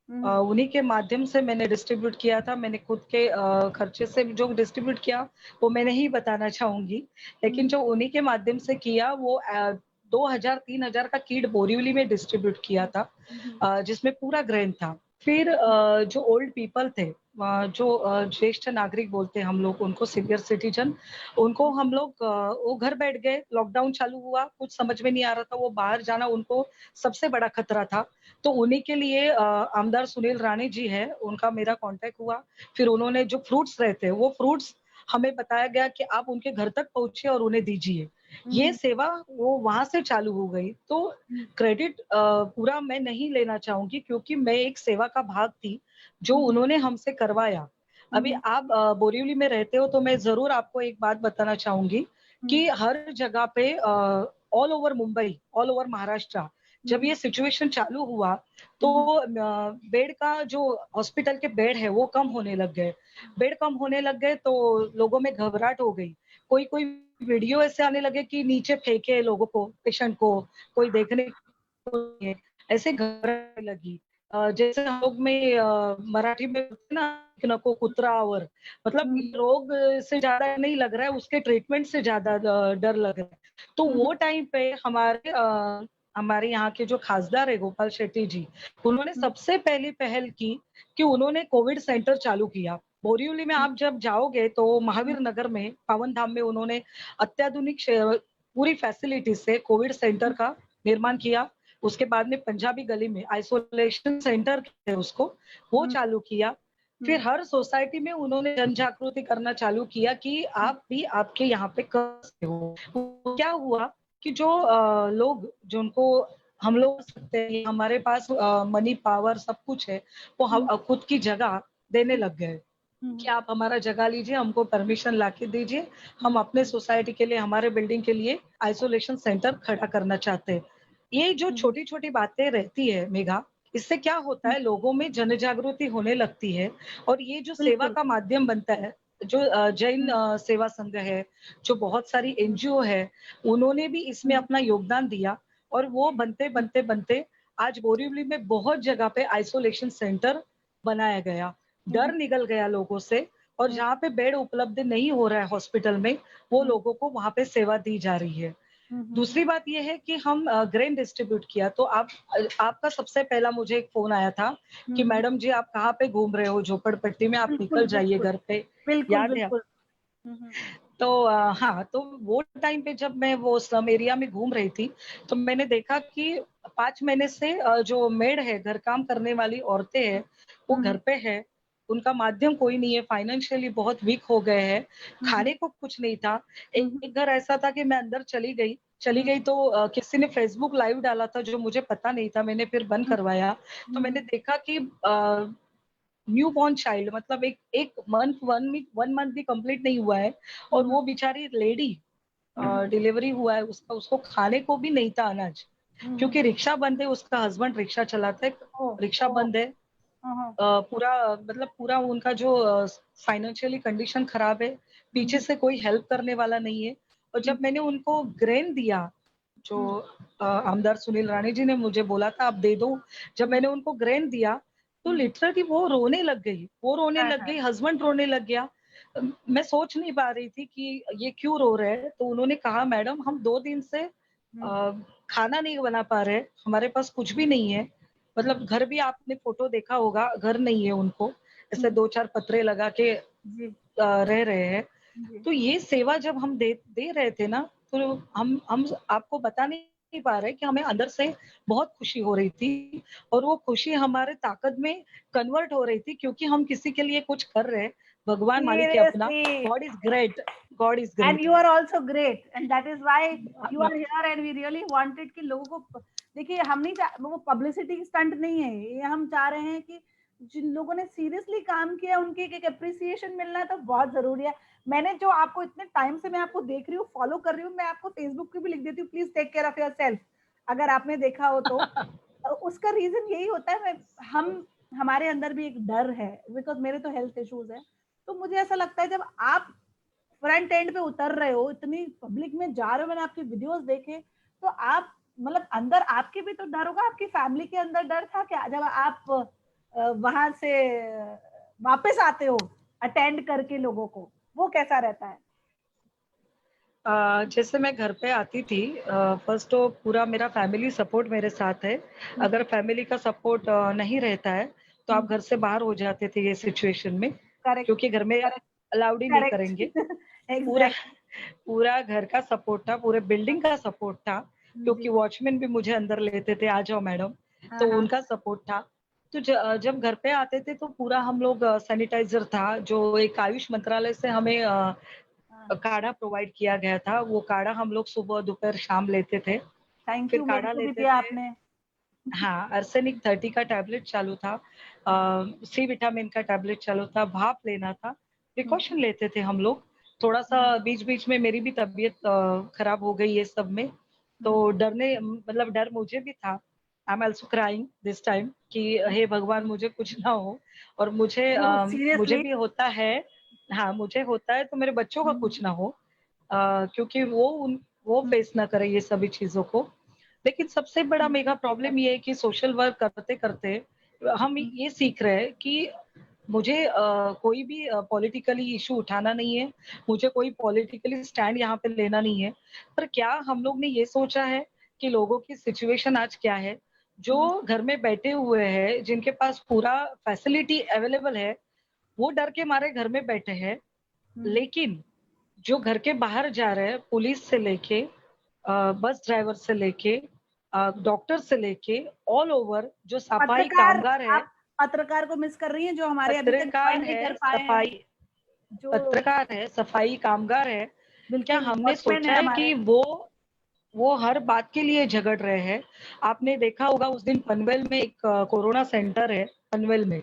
Speaker 6: उन्हीं के माध्यम से मैंने डिस्ट्रीब्यूट किया था। मैंने खुद के खर्चे से जो डिस्ट्रीब्यूट किया वो मैं नहीं बताना चाहूंगी, लेकिन जो उन्हीं के माध्यम से किया वो 2000-3000 का किट बोरीवली में डिस्ट्रीब्यूट किया था, जिसमें पूरा ग्रेन था। फिर जो ओल्ड पीपल थे, जो ज्येष्ठ नागरिक बोलते हैं हम लोग उनको, सीनियर सिटीजन, उनको हम लोग वो घर बैठ गए, लॉकडाउन चालू हुआ, कुछ समझ में नहीं आ रहा था, वो बाहर जाना उनको सबसे बड़ा खतरा था। तो उन्हीं के लिए आमदार सुनील राणे जी है, उनका मेरा कांटेक्ट हुआ। फिर उन्होंने जो फ्रूट्स रहते हैं वो फ्रूट्स हमें बताया गया कि आप उनके घर तक पहुंचे और उन्हें दीजिए। ये सेवा वो वहां से चालू हो गई। तो क्रेडिट पूरा मैं नहीं लेना चाहूंगी, क्योंकि मैं एक सेवा का भाग थी जो उन्होंने हमसे करवाया। अभी आप बोरीवली में रहते हो तो मैं जरूर आपको एक बात बताना चाहूंगी कि हर जगह पे all over Mumbai, all over Maharashtra, जब ये सिचुएशन चालू हुआ तो बेड का जो हॉस्पिटल के बेड है वो कम होने लग गए। बेड कम होने लग गए तो लोगों में घबराहट हो गई। कोई कोई वीडियो ऐसे आने लगे कि नीचे फेंके लोगों को, पेशेंट को, कोई देखने को नहीं है, ऐसे घबराने लगी। जैसे हम लोग में मराठी में बोलते हैं ना, नको कुत्रावर, मतलब रोग से ज्यादा नहीं लग रहा है, उसके ट्रीटमेंट से ज्यादा डर लग रहा है। तो वो टाइम पे हमारे यहाँ के जो खासदार है गोपाल शेट्टी जी, उन्होंने सबसे पहली पहल की कि उन्होंने कोविड सेंटर चालू किया। बोरीवली में आप जब जाओगे तो महावीर नगर में, पावन धाम में, उन्होंने अत्याधुनिक पूरी फैसिलिटी से कोविड सेंटर का निर्माण किया। उसके बाद में पंजाबी गली में आइसोलेशन सेंटर है उसको, वो चालू किया। फिर हर सोसाइटी में उन्होंने जन जागृति करना चालू किया कि आप भी आपके यहाँ पे कर सकते हो। क्या हुआ कि जो लोग, जिनको हम लोग सकते हैं, हमारे पास मनी पावर सब कुछ है, वो हम खुद की जगह देने लग गए कि आप हमारा जगह लीजिए, हमको परमिशन लाके दीजिए, हम अपने सोसाइटी के लिए, हमारे बिल्डिंग के लिए आइसोलेशन सेंटर खड़ा करना चाहते हैं। ये जो छोटी छोटी बातें रहती है मेघा, इससे क्या होता है, लोगों में जन जागृति होने लगती है। और ये जो सेवा का माध्यम बनता है, जो जैन सेवा संघ है, जो बहुत सारी एनजीओ है, उन्होंने भी इसमें अपना योगदान दिया। और वो बनते बनते बनते आज बोरीवली में बहुत जगह पे आइसोलेशन सेंटर बनाया गया। डर निकल गया लोगों से, और जहाँ पे बेड उपलब्ध नहीं हो रहा है हॉस्पिटल में, वो लोगों को वहां पे सेवा दी जा रही है। दूसरी बात ये है कि हम ग्रेन डिस्ट्रीब्यूट किया तो आपका सबसे पहला मुझे एक फोन आया था कि मैडम जी आप कहाँ पे घूम रहे हो झोपड़पट्टी में, आप निकल जाइए घर पे। याद है? तो हाँ, तो वो टाइम पे जब मैं वो स्लम एरिया में घूम रही थी तो मैंने देखा कि 5 महीने से जो मेड है, घर काम करने वाली औरतें हैं, वो घर पे है, उनका माध्यम कोई नहीं है, फाइनेंशियली बहुत वीक हो गए हैं, खाने को कुछ नहीं था। एक घर ऐसा था कि मैं अंदर चली गई तो किसी ने फेसबुक लाइव डाला था जो मुझे पता नहीं था, मैंने फिर बंद करवाया। तो मैंने देखा कि न्यू बॉर्न चाइल्ड, मतलब एक वन मंथ भी कंप्लीट नहीं हुआ है, और वो बेचारी लेडी डिलीवरी हुआ है, उसको खाने को भी नहीं था अनाज, क्योंकि रिक्शा बंद है, उसका हस्बैंड रिक्शा चलाता है, रिक्शा बंद है। पूरा मतलब पूरा उनका जो फाइनेंशियली कंडीशन खराब है, पीछे से कोई हेल्प करने वाला नहीं है। और जब मैंने उनको ग्रेन दिया, जो आमदार सुनील राणे जी ने मुझे बोला था आप दे दो, जब मैंने उनको ग्रेन दिया तो लिटरली वो रोने लग गई, हस्बैंड रोने लग गया। मैं सोच नहीं पा रही थी कि ये क्यों रो रहे हैं। तो उन्होंने कहा मैडम हम 2 दिन से खाना नहीं बना पा रहे, हमारे पास कुछ भी नहीं है, मतलब घर भी आपने फोटो देखा होगा, घर नहीं है उनको, ऐसे 2-4 पत्रे लगा के रह रहे हैं। तो ये सेवा जब हम दे रहे थे ना, तो हम आपको बता नहीं पा रहे कि हमें अंदर से बहुत खुशी हो रही थी, और वो खुशी हमारे ताकत में कन्वर्ट हो रही थी, क्योंकि हम किसी के लिए कुछ कर रहे हैं। भगवान मालिक है अपना, God is great, God is great,
Speaker 1: and you are also great and that is why you are here and we really wanted कि लोगों को देखिए, हम नहीं वो पब्लिसिटी स्टंट नहीं है ये, हम चाह रहे हैं कि जिन लोगों ने सीरियसली काम किया उनकी एक अप्रिसिएशन मिलना तो बहुत जरूरी है। मैंने जो आपको इतने टाइम से मैं आपको देख रही हूँ, फॉलो कर रही हूँ, मैं आपको फेसबुक पे भी लिख देती हूँ, please take care of yourself, अगर आपने देखा हो तो। उसका रीजन यही होता है, हमारे अंदर भी एक डर है, बिकॉज मेरे तो हेल्थ इश्यूज है। तो मुझे ऐसा लगता है जब आप फ्रंट एंड पे उतर रहे हो, इतनी पब्लिक में जा रहे हो, मैंने आपके वीडियोस देखे, तो आप मतलब अंदर आपके भी तो डर होगा, आपकी फैमिली के अंदर डर था क्या जब आप वहां से वापस आते हो अटेंड करके लोगों को, वो कैसा रहता है?
Speaker 6: जैसे मैं घर पे आती थी, फर्स्ट तो पूरा मेरा फैमिली सपोर्ट मेरे साथ है। अगर फैमिली का सपोर्ट नहीं रहता है तो आप घर से बाहर हो जाते थे ये सिचुएशन में,
Speaker 1: करेक्ट,
Speaker 6: क्योंकि घर में अलाउड ही नहीं करेंगे। पूरा
Speaker 1: एग्जैक्ट।
Speaker 6: पूरा घर का सपोर्ट था, पूरे बिल्डिंग का सपोर्ट था, क्योंकि वॉचमैन भी मुझे अंदर लेते थे, आ जाओ मैडम, तो उनका सपोर्ट था। तो जब घर पे आते थे तो पूरा हम लोग सैनिटाइजर था, जो एक आयुष मंत्रालय से हमें काढ़ा प्रोवाइड किया गया था। वो काढ़ा हम लोग सुबह दोपहर शाम लेते थे।
Speaker 1: थैंक
Speaker 6: फिर
Speaker 1: यू, मेरे
Speaker 6: काढ़ा
Speaker 1: को भी
Speaker 6: लेते
Speaker 1: दिया
Speaker 6: थे।
Speaker 1: आपने।
Speaker 6: हाँ, आर्सेनिक 30 का टैबलेट चालू था, सी विटामिन का टैबलेट चालू था, भाप लेना था, प्रिकॉशन लेते थे हम लोग। थोड़ा-सा बीच-बीच में मेरी भी तबीयत खराब हो गई ये सब में, तो मतलब डर मुझे भी था। I am also crying this time कि हे भगवान मुझे कुछ ना हो, और मुझे
Speaker 1: सीरियसली।
Speaker 6: भी होता है। हाँ, मुझे होता है तो मेरे बच्चों का कुछ ना हो, क्योंकि वो फेस ना करे ये सभी चीज़ों को। लेकिन सबसे बड़ा मेगा प्रॉब्लम ये है कि सोशल वर्क करते-करते हम ये सीख रहे हैं कि मुझे कोई भी पॉलिटिकली इश्यू उठाना नहीं है, मुझे कोई पॉलिटिकली स्टैंड यहाँ पे लेना नहीं है। पर क्या हम लोग ने ये सोचा है कि लोगों की सिचुएशन आज क्या है? जो घर में बैठे हुए हैं, जिनके पास पूरा फैसिलिटी अवेलेबल है, वो डर के मारे घर में बैठे हैं। लेकिन जो घर के बाहर जा रहे हैं, पुलिस से लेके बस ड्राइवर से लेके डॉक्टर से लेके ऑल ओवर जो सफाई
Speaker 1: पत्रकार,
Speaker 6: कामगार है,
Speaker 1: आप पत्रकार को मिस कर रही हैं जो हमारे अभी तक ज्वाइन
Speaker 6: पत्रकार
Speaker 1: नहीं
Speaker 6: है,
Speaker 1: कर पाए हैं, जो
Speaker 6: पत्रकार है, सफाई कामगार है, क्या
Speaker 1: बिल्कुल
Speaker 6: हमने
Speaker 1: वॉचमैन है
Speaker 6: सोचा है
Speaker 1: हमारे।
Speaker 6: कि वो हर बात के लिए झगड़ रहे हैं? आपने देखा होगा उस दिन पनवेल में एक कोरोना सेंटर है, पनवेल में।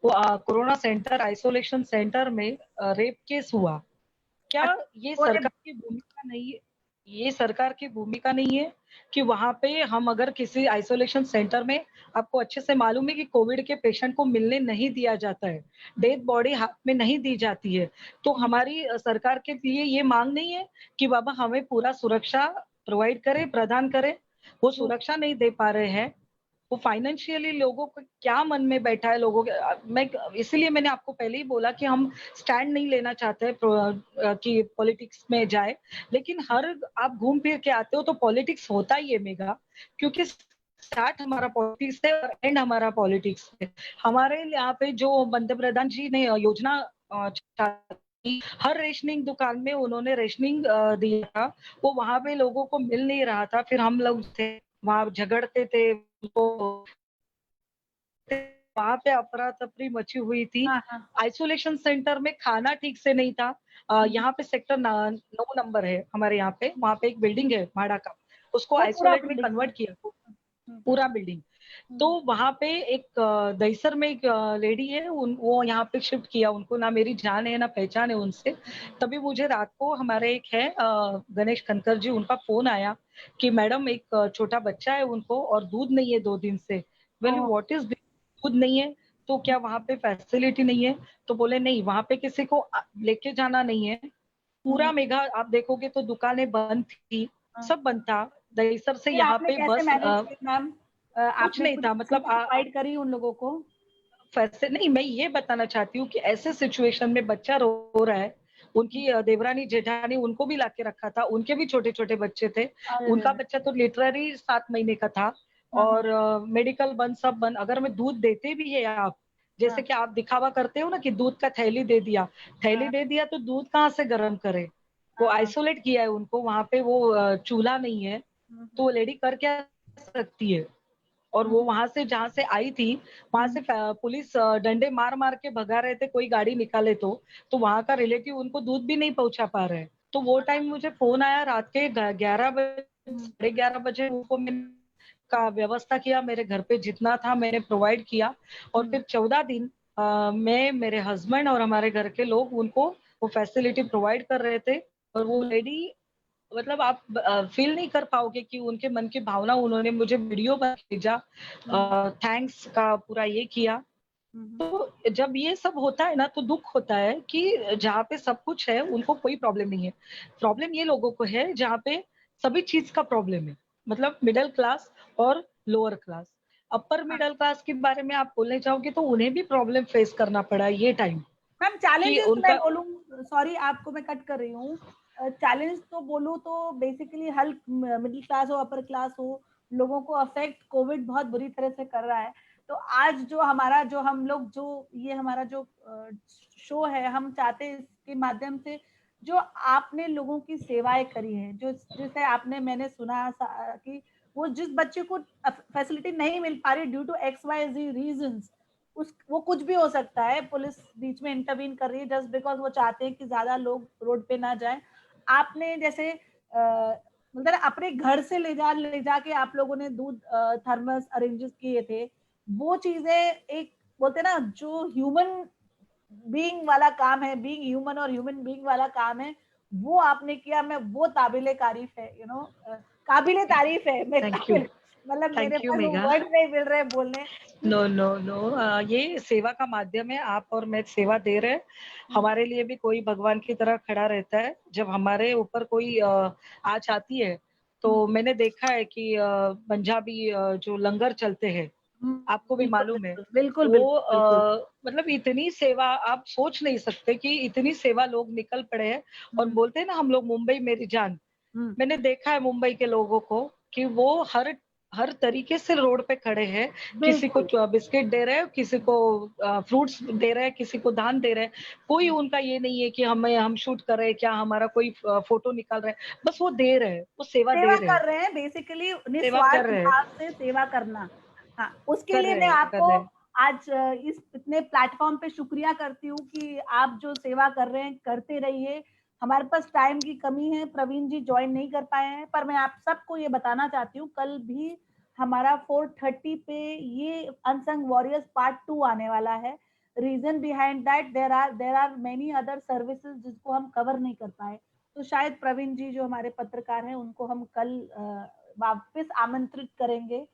Speaker 6: वो कोरोना सेंटर, आइसोलेशन सेंटर में रेप केस हुआ। क्या ये
Speaker 1: और
Speaker 6: सरकार की भूमिका नहीं है? ये सरकार की भूमिका नहीं है कि वहाँ पे हम अगर किसी आइसोलेशन सेंटर में, आपको अच्छे से मालूम है कि कोविड के पेशेंट को मिलने नहीं दिया जाता है, डेड बॉडी हाथ में नहीं दी जाती है। तो हमारी सरकार के लिए ये मांग नहीं है कि बाबा हमें पूरा सुरक्षा प्रोवाइड करे, प्रदान करे। वो सुरक्षा नहीं दे पा रहे हैं। वो फाइनेंशियली लोगों को क्या मन में बैठा है लोगों के, मैं इसीलिए मैंने आपको पहले ही बोला कि हम स्टैंड नहीं लेना चाहते हैं कि पॉलिटिक्स में जाए, लेकिन हर आप घूम फिर के आते हो तो पॉलिटिक्स होता ही है मेगा, क्योंकि स्टार्ट हमारा पॉलिटिक्स है और एंड हमारा पॉलिटिक्स है। हमारे यहाँ पे जो पंत प्रधान जी ने योजना हर रेशनिंग दुकान में उन्होंने रेशनिंग दिया था, वो वहां पे लोगों को मिल नहीं रहा था। फिर हम लोग थे वहां झगड़ते थे, तो वहां पे अफरा तफरी मची हुई थी। आइसोलेशन सेंटर में खाना ठीक से नहीं था। यहाँ पे सेक्टर 9 नंबर है हमारे यहाँ पे, वहां पे एक बिल्डिंग है भाड़ा का, उसको
Speaker 1: वो पूरा
Speaker 6: आइसोलेट में
Speaker 1: बिल्डिंग।
Speaker 6: कन्वर्ट किया, पूरा बिल्डिंग। तो वहां पे एक दहीसर में एक लेडी है, वो यहाँ पे शिफ्ट किया, उनको ना मेरी जान है ना पहचान है उनसे। तभी मुझे रात को हमारे एक है गणेश खनकर जी, उनका फोन आया कि मैडम एक छोटा बच्चा है उनको और दूध नहीं है 2 दिन से। वेल व्हाट इज, दूध नहीं है तो क्या वहां पे फैसिलिटी नहीं है? तो बोले नहीं, वहां पे किसी को लेके जाना नहीं है। पूरा मेघा आप देखोगे तो दुकानें बंद थी, सब बंद था। दहीसर से
Speaker 1: फिर
Speaker 6: यहाँ
Speaker 1: आपने
Speaker 6: पे
Speaker 1: कैसे
Speaker 6: बस
Speaker 1: मैनेज किया मैम?
Speaker 6: कुछ
Speaker 1: आपने
Speaker 6: नहीं
Speaker 1: कुछ
Speaker 6: था, मतलब
Speaker 1: प्रोवाइड करी उन लोगों को?
Speaker 6: वैसे नहीं, मैं ये बताना चाहती हूँ कि ऐसे सिचुएशन में बच्चा रो रहा है, उनकी देवरानी जेठानी उनको भी लाके रखा था, उनके भी छोटे छोटे बच्चे थे। उनका बच्चा तो लिटरली 7 महीने का था, और मेडिकल बंद, सब बंद। अगर मैं दूध देते भी है आप, जैसे कि आप दिखावा करते हो ना कि दूध का थैली दे दिया, थैली दे दिया तो दूध कहाँ से गर्म करे? वो आइसोलेट किया है उनको, वहां पे वो चूल्हा नहीं है, तो वो लेडी कर क्या सकती है? और वो वहां से जहां से आई थी, वहां से पुलिस डंडे मार मार के भगा रहे थे, कोई गाड़ी निकाले तो वहां का रिलेटिव उनको दूध भी नहीं पहुंचा पा रहे। तो वो टाइम मुझे फोन आया रात के 11 बजे, 11:30 बजे, उनको मैंने का व्यवस्था किया, मेरे घर पे जितना था मैंने प्रोवाइड किया। और फिर 14 दिन मैं, मेरे हस्बैंड और हमारे घर के लोग उनको वो फैसिलिटी प्रोवाइड कर रहे थे। और वो लेडी, मतलब आप फील नहीं कर पाओगे कि उनके मन की भावना, उन्होंने मुझे वीडियो पर भेजा, थैंक्स का पूरा ये किया। तो जब ये सब होता है ना तो दुख होता है कि जहाँ पे सब कुछ है उनको कोई प्रॉब्लम नहीं है। प्रॉब्लम ये लोगों को है जहाँ पे सभी चीज का प्रॉब्लम है, मतलब मिडिल क्लास और lower class. Upper middle class के बारे में आप बोलने चाहोगे तो उन्हें भी प्रॉब्लम फेस करना पड़ा ये टाइम
Speaker 1: मैम चैलेंजेस मैं बोलूँ, सॉरी आपको मैं कट कर रही हूँ, चैलेंज तो बोलूँ तो बेसिकली हर मिडिल क्लास हो अपर क्लास हो, लोगों को अफेक्ट कोविड बहुत बुरी तरह से कर रहा है। तो आज जो हमारा जो हम लोग जो ये हमारा जो शो है, हम चाहते हैं इसके माध्यम से जो आपने लोगों की सेवाएं करी है, जो जैसे आपने मैंने सुना कि वो जिस बच्चे को फैसिलिटी नहीं मिल पा रही ड्यू टू XYZ रीजंस, वो कुछ भी हो सकता है, पुलिस बीच में इंटरवीन कर रही है जस्ट बिकॉज वो चाहते हैं कि ज्यादा लोग रोड पे ना जाएं। आपने जैसे मतलब अपने घर से ले जाके आप लोगों ने दूध थर्मस अरेंज किए थे, वो चीजें एक बोलते ना जो ह्यूमन बीइंग वाला काम है, बीइंग ह्यूमन और ह्यूमन बीइंग वाला काम है, वो आपने किया। मैं वो काबिले तारीफ है, यू नो काबिले तारीफ है। मैं मतलब मेरे पास वर्ड नहीं मिल रहे बोलने।
Speaker 6: नो ये सेवा का माध्यम है, आप और मैं सेवा दे रहे हैं। हमारे लिए भी कोई भगवान की तरह खड़ा रहता है। जब हमारे ऊपर कोई आँच आती है तो मैंने देखा है कि पंजाबी जो लंगर चलते हैं, आपको भी मालूम है,
Speaker 1: बिल्कुल
Speaker 6: वो मतलब इतनी सेवा आप सोच नहीं सकते कि इतनी सेवा लोग निकल पड़े हैं। और बोलते हैं ना हम लोग मुंबई मेरी जान, मैंने देखा है मुंबई के लोगों को कि वो हर तरीके से रोड पे खड़े हैं। किसी को बिस्किट दे रहे हैं, किसी को फ्रूट्स दे रहे हैं, किसी को दान दे रहे हैं। कोई उनका ये नहीं है कि हम शूट कर रहे हैं, क्या हमारा कोई फोटो निकाल रहे हैं, बस वो दे रहे हैं, वो सेवा दे रहे हैं,
Speaker 1: बेसिकली निस्वार्थ भाव से सेवा करना। हाँ, उसके लिए मैं आपको आज इस इतने प्लेटफॉर्म पे शुक्रिया करती हूँ कि आप जो सेवा कर रहे हैं करते रहिए। हमारे पास टाइम की कमी है, प्रवीण जी ज्वाइन नहीं कर पाए हैं, पर मैं आप सबको ये बताना चाहती हूँ कल भी हमारा 4:30 पे ये अनसंग वॉरियर्स पार्ट 2 आने वाला है। Reason behind that there are many other services जिसको हम कवर नहीं कर पाए, तो शायद प्रवीण जी जो हमारे पत्रकार हैं उनको हम कल वापस आमंत्रित करेंगे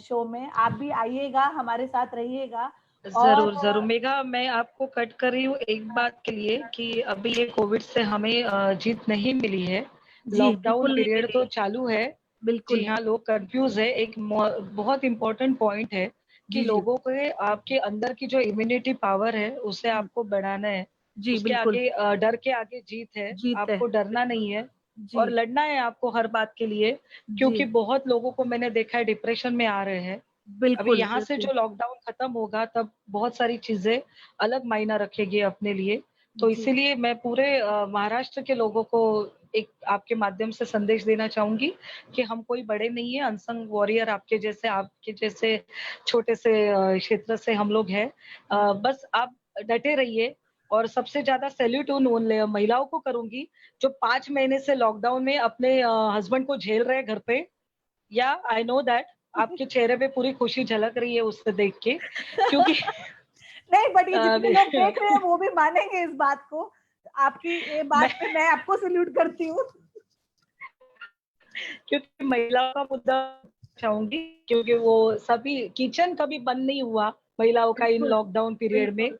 Speaker 1: शो में। आप भी आइएगा, हमारे साथ रहिएगा।
Speaker 6: जरूर मेघा, मैं आपको कट कर रही हूँ एक बात के लिए कि अभी ये कोविड से हमें जीत नहीं मिली है। लॉकडाउन पीरियड तो चालू है।
Speaker 1: बिल्कुल
Speaker 6: जी हाँ, लोग कंफ्यूज है। एक बहुत इम्पोर्टेंट पॉइंट है कि लोगों को आपके अंदर की जो इम्यूनिटी पावर है उसे आपको बढ़ाना है। उसके आगे डर के आगे जीत है। आपको डरना नहीं है और लड़ना है आपको हर बात के लिए, क्योंकि बहुत लोगों को मैंने देखा है डिप्रेशन में आ रहे हैं। अभी यहाँ से जो लॉकडाउन खत्म होगा तब बहुत सारी चीजें अलग मायना रखेगी अपने लिए। तो इसीलिए मैं पूरे महाराष्ट्र के लोगों को एक आपके माध्यम से संदेश देना चाहूंगी कि हम कोई बड़े नहीं है, अनसंग वॉरियर आपके जैसे छोटे से क्षेत्र से हम लोग हैं। बस आप डटे रहिए। और सबसे ज्यादा सैल्यूट उन महिलाओं को करूंगी जो 5 महीने से लॉकडाउन में अपने हस्बैंड को झेल रहे घर पे। या आई नो दैट आपके चेहरे पे पूरी खुशी झलक रही है उससे देख के, क्योंकि
Speaker 1: नहीं, बट ये जितने लोग देख रहे हैं वो भी मानेंगे इस बात को। आपकी ये बात पे मैं आपको सैल्यूट करती हूँ।
Speaker 6: क्योंकि महिलाओं का मुद्दा चाहूंगी, क्योंकि वो सभी किचन कभी बंद नहीं हुआ महिलाओं का इन लॉकडाउन पीरियड में।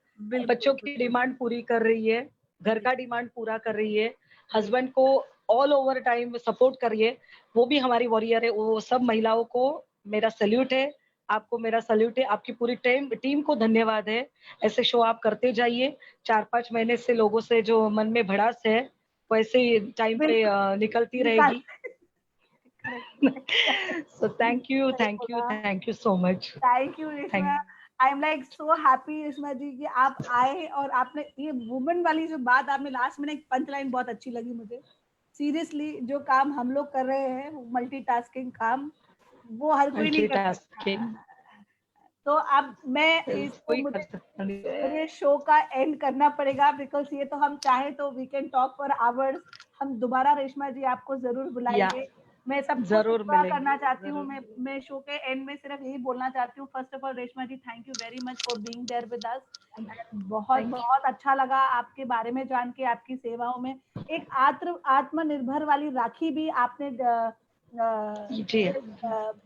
Speaker 6: बच्चों की डिमांड पूरी कर रही है, घर का डिमांड पूरा कर रही है, हस्बैंड को ऑल ओवर टाइम सपोर्ट कर रही है। वो भी हमारी वॉरियर है। वो सब महिलाओं को मेरा सैल्यूट है, आपको मेरा सैल्यूट है, आपकी पूरी टीम को धन्यवाद है। ऐसे शो आप करते जाइए। 4-5 महीने से लोगों से जो मन में भड़ास है वैसे ही टाइम पे निकलती रहेगी। So thank you so much.
Speaker 1: Thank you, Reshma. I'm like so happy, Reshma जी, कि आप आए और आपने ये वुमेन वाली जो बात आपने लास्ट में एक पंच लाइन बहुत अच्छी लगी मुझे। सीरियसली जो काम हम लोग कर रहे हैं मल्टीटास्किंग काम, वो हर कोई नहीं कर सकता। तो अब मैं इसको मुझे शो का एंड करना पड़ेगा, बिकॉज ये तो हम चाहे तो we can talk for hours. हम दोबारा रेशमा जी आपको जरूर बुलाएंगे। मैं सबको शुक्रिया करना चाहती हूँ। मैं शो के एंड में सिर्फ यही बोलना चाहती हूँ, first of all Reshma ji thank you very much for being there with us. बहुत बहुत अच्छा लगा आपके बारे में जान के, आपकी सेवाओं में। एक आत्मनिर्भर वाली राखी भी आपने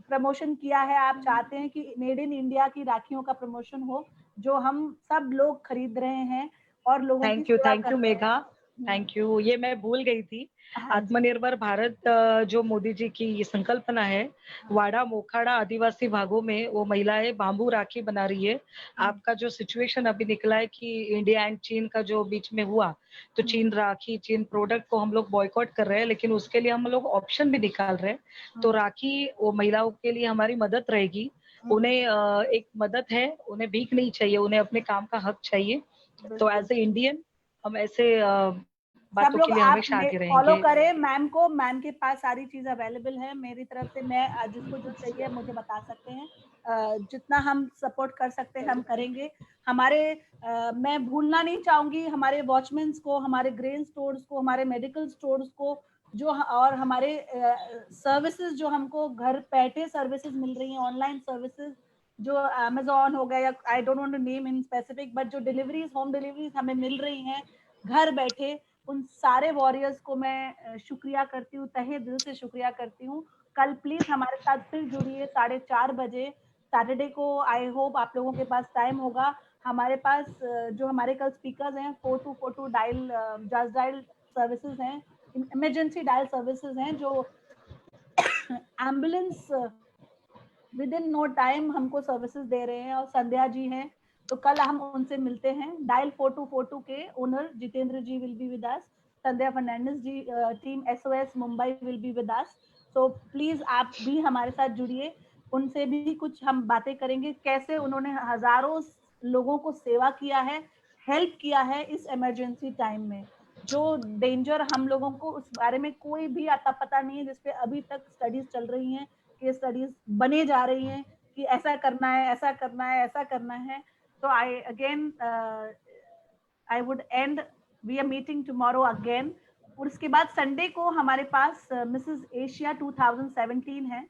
Speaker 1: प्रमोशन किया है। आप चाहते हैं कि मेड इन इंडिया की राखियों का प्रमोशन हो जो हम सब लोग खरीद रहे हैं और लोगों की सेवा कर रहे हैं।
Speaker 6: Thank you Megha. Thank you, ये मैं भूल गई थी।
Speaker 1: हाँ जी,
Speaker 6: आत्मनिर्भर भारत जो मोदी जी की ये संकल्पना है, वाड़ा मोखाड़ा आदिवासी भागों में वो महिलाएं बांबू राखी बना रही है। आपका जो सिचुएशन अभी निकला है कि इंडिया एंड चीन का जो बीच में हुआ, तो चीन राखी, चीन प्रोडक्ट को हम लोग बॉयकॉट कर रहे हैं, लेकिन उसके लिए हम लोग ऑप्शन भी निकाल रहे हैं। तो राखी वो महिलाओं के लिए हमारी मदद रहेगी। उन्हें एक मदद है, उन्हें भीख नहीं चाहिए, उन्हें अपने काम का हक चाहिए। तो एज ए इंडियन हम ऐसे
Speaker 1: सब
Speaker 6: बातों
Speaker 1: लोग
Speaker 6: के लिए
Speaker 1: आप
Speaker 6: हमेशा आगे
Speaker 1: फॉलो
Speaker 6: रहेंगे।
Speaker 1: करें मैम को, मैम के पास सारी चीज अवेलेबल है। मेरी तरफ से मैं जिसको जो चाहिए मुझे बता सकते हैं। जितना हम सपोर्ट कर सकते हैं हम करेंगे। हमारे मैं भूलना नहीं चाहूंगी हमारे वॉचमैन्स को, हमारे ग्रेन स्टोर्स को, हमारे मेडिकल स्टोर्स को, जो और हमारे सर्विसेज जो हमको घर बैठे सर्विसेज मिल रही हैं, ऑनलाइन सर्विसेज जो अमेजोन हो गया या I don't want to name in specific, but जो डिलीवरीज, होम डिलीवरीज हमें मिल रही हैं घर बैठे, उन सारे वॉरियर्स को मैं शुक्रिया करती हूँ, तहे दिल से शुक्रिया करती हूँ। कल प्लीज हमारे साथ फिर जुड़िए 4:30 बजे सैटरडे को। आई होप आप लोगों के पास टाइम होगा। हमारे पास जो हमारे कल स्पीकर्स हैं 4242 डायल जस्ट डायल सर्विसेज हैं, इमरजेंसी डायल सर्विसेज हैं जो ambulance within no time हमको सर्विसेज दे रहे हैं, और संध्या जी हैं। तो कल हम उनसे मिलते हैं। डायल 4242 के owner Jitendra ji will be with us, Sandhya Fernandes ji, team SOS Mumbai will be with us. So please आप भी हमारे साथ जुड़िए, उनसे भी कुछ हम बातें करेंगे, कैसे उन्होंने हजारों लोगों को सेवा किया है, हेल्प किया है इस इमरजेंसी टाइम में। जो डेंजर हम लोगों को उस बारे में कोई भी अता पता नहीं है, जिसपे अभी तक स्टडीज चल रही हैं, केस स्टडीज बने जा रही हैं कि ऐसा करना है, ऐसा करना है, ऐसा करना है। तो I again I would end, we are meeting tomorrow again. और उसके बाद संडे को हमारे पास मिसेस एशिया 2017 है,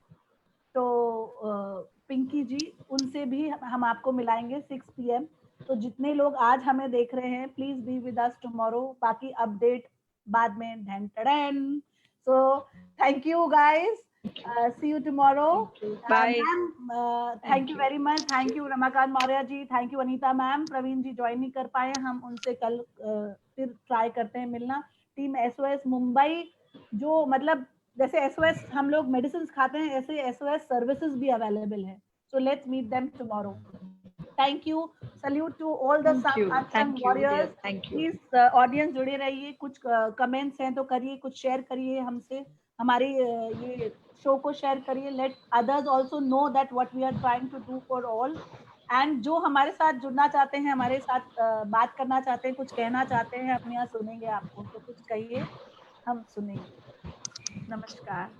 Speaker 1: तो पिंकी जी, उनसे भी हम आपको मिलाएंगे 6 PM। तो जितने लोग आज हमें देख रहे हैं please be with us tomorrow, बाकी अपडेट बाद में ढन टड़न। So thank you guys, see you tomorrow.
Speaker 6: Bye.
Speaker 1: Ma'am thank you very much, thank you Ramakant Maurya ji, thank you Anita ma'am. Praveen ji join नहीं कर पाए, हम उनसे कल फिर ट्राई करते हैं मिलना। टीम एसओएस मुंबई, जो मतलब जैसे एसओएस हम लोग मेडिसिन खाते हैं, ऐसे एसओएस सर्विसेज भी अवेलेबल है। So let's meet them tomorrow. Thank you, salute to all the unsung warriors.
Speaker 6: Thank you.
Speaker 1: Please audience जुड़े रहिए, कुछ कमेंट्स हैं तो करिए, कुछ शेयर करिए हमसे, हमारी ये शो को शेयर करिए। Let others also know that what we are trying to do for all. And जो हमारे साथ जुड़ना चाहते हैं, हमारे साथ बात करना चाहते हैं, कुछ कहना चाहते हैं, अपने यहाँ सुनेंगे आपको, तो कुछ कहिए, हम सुनेंगे। नमस्कार।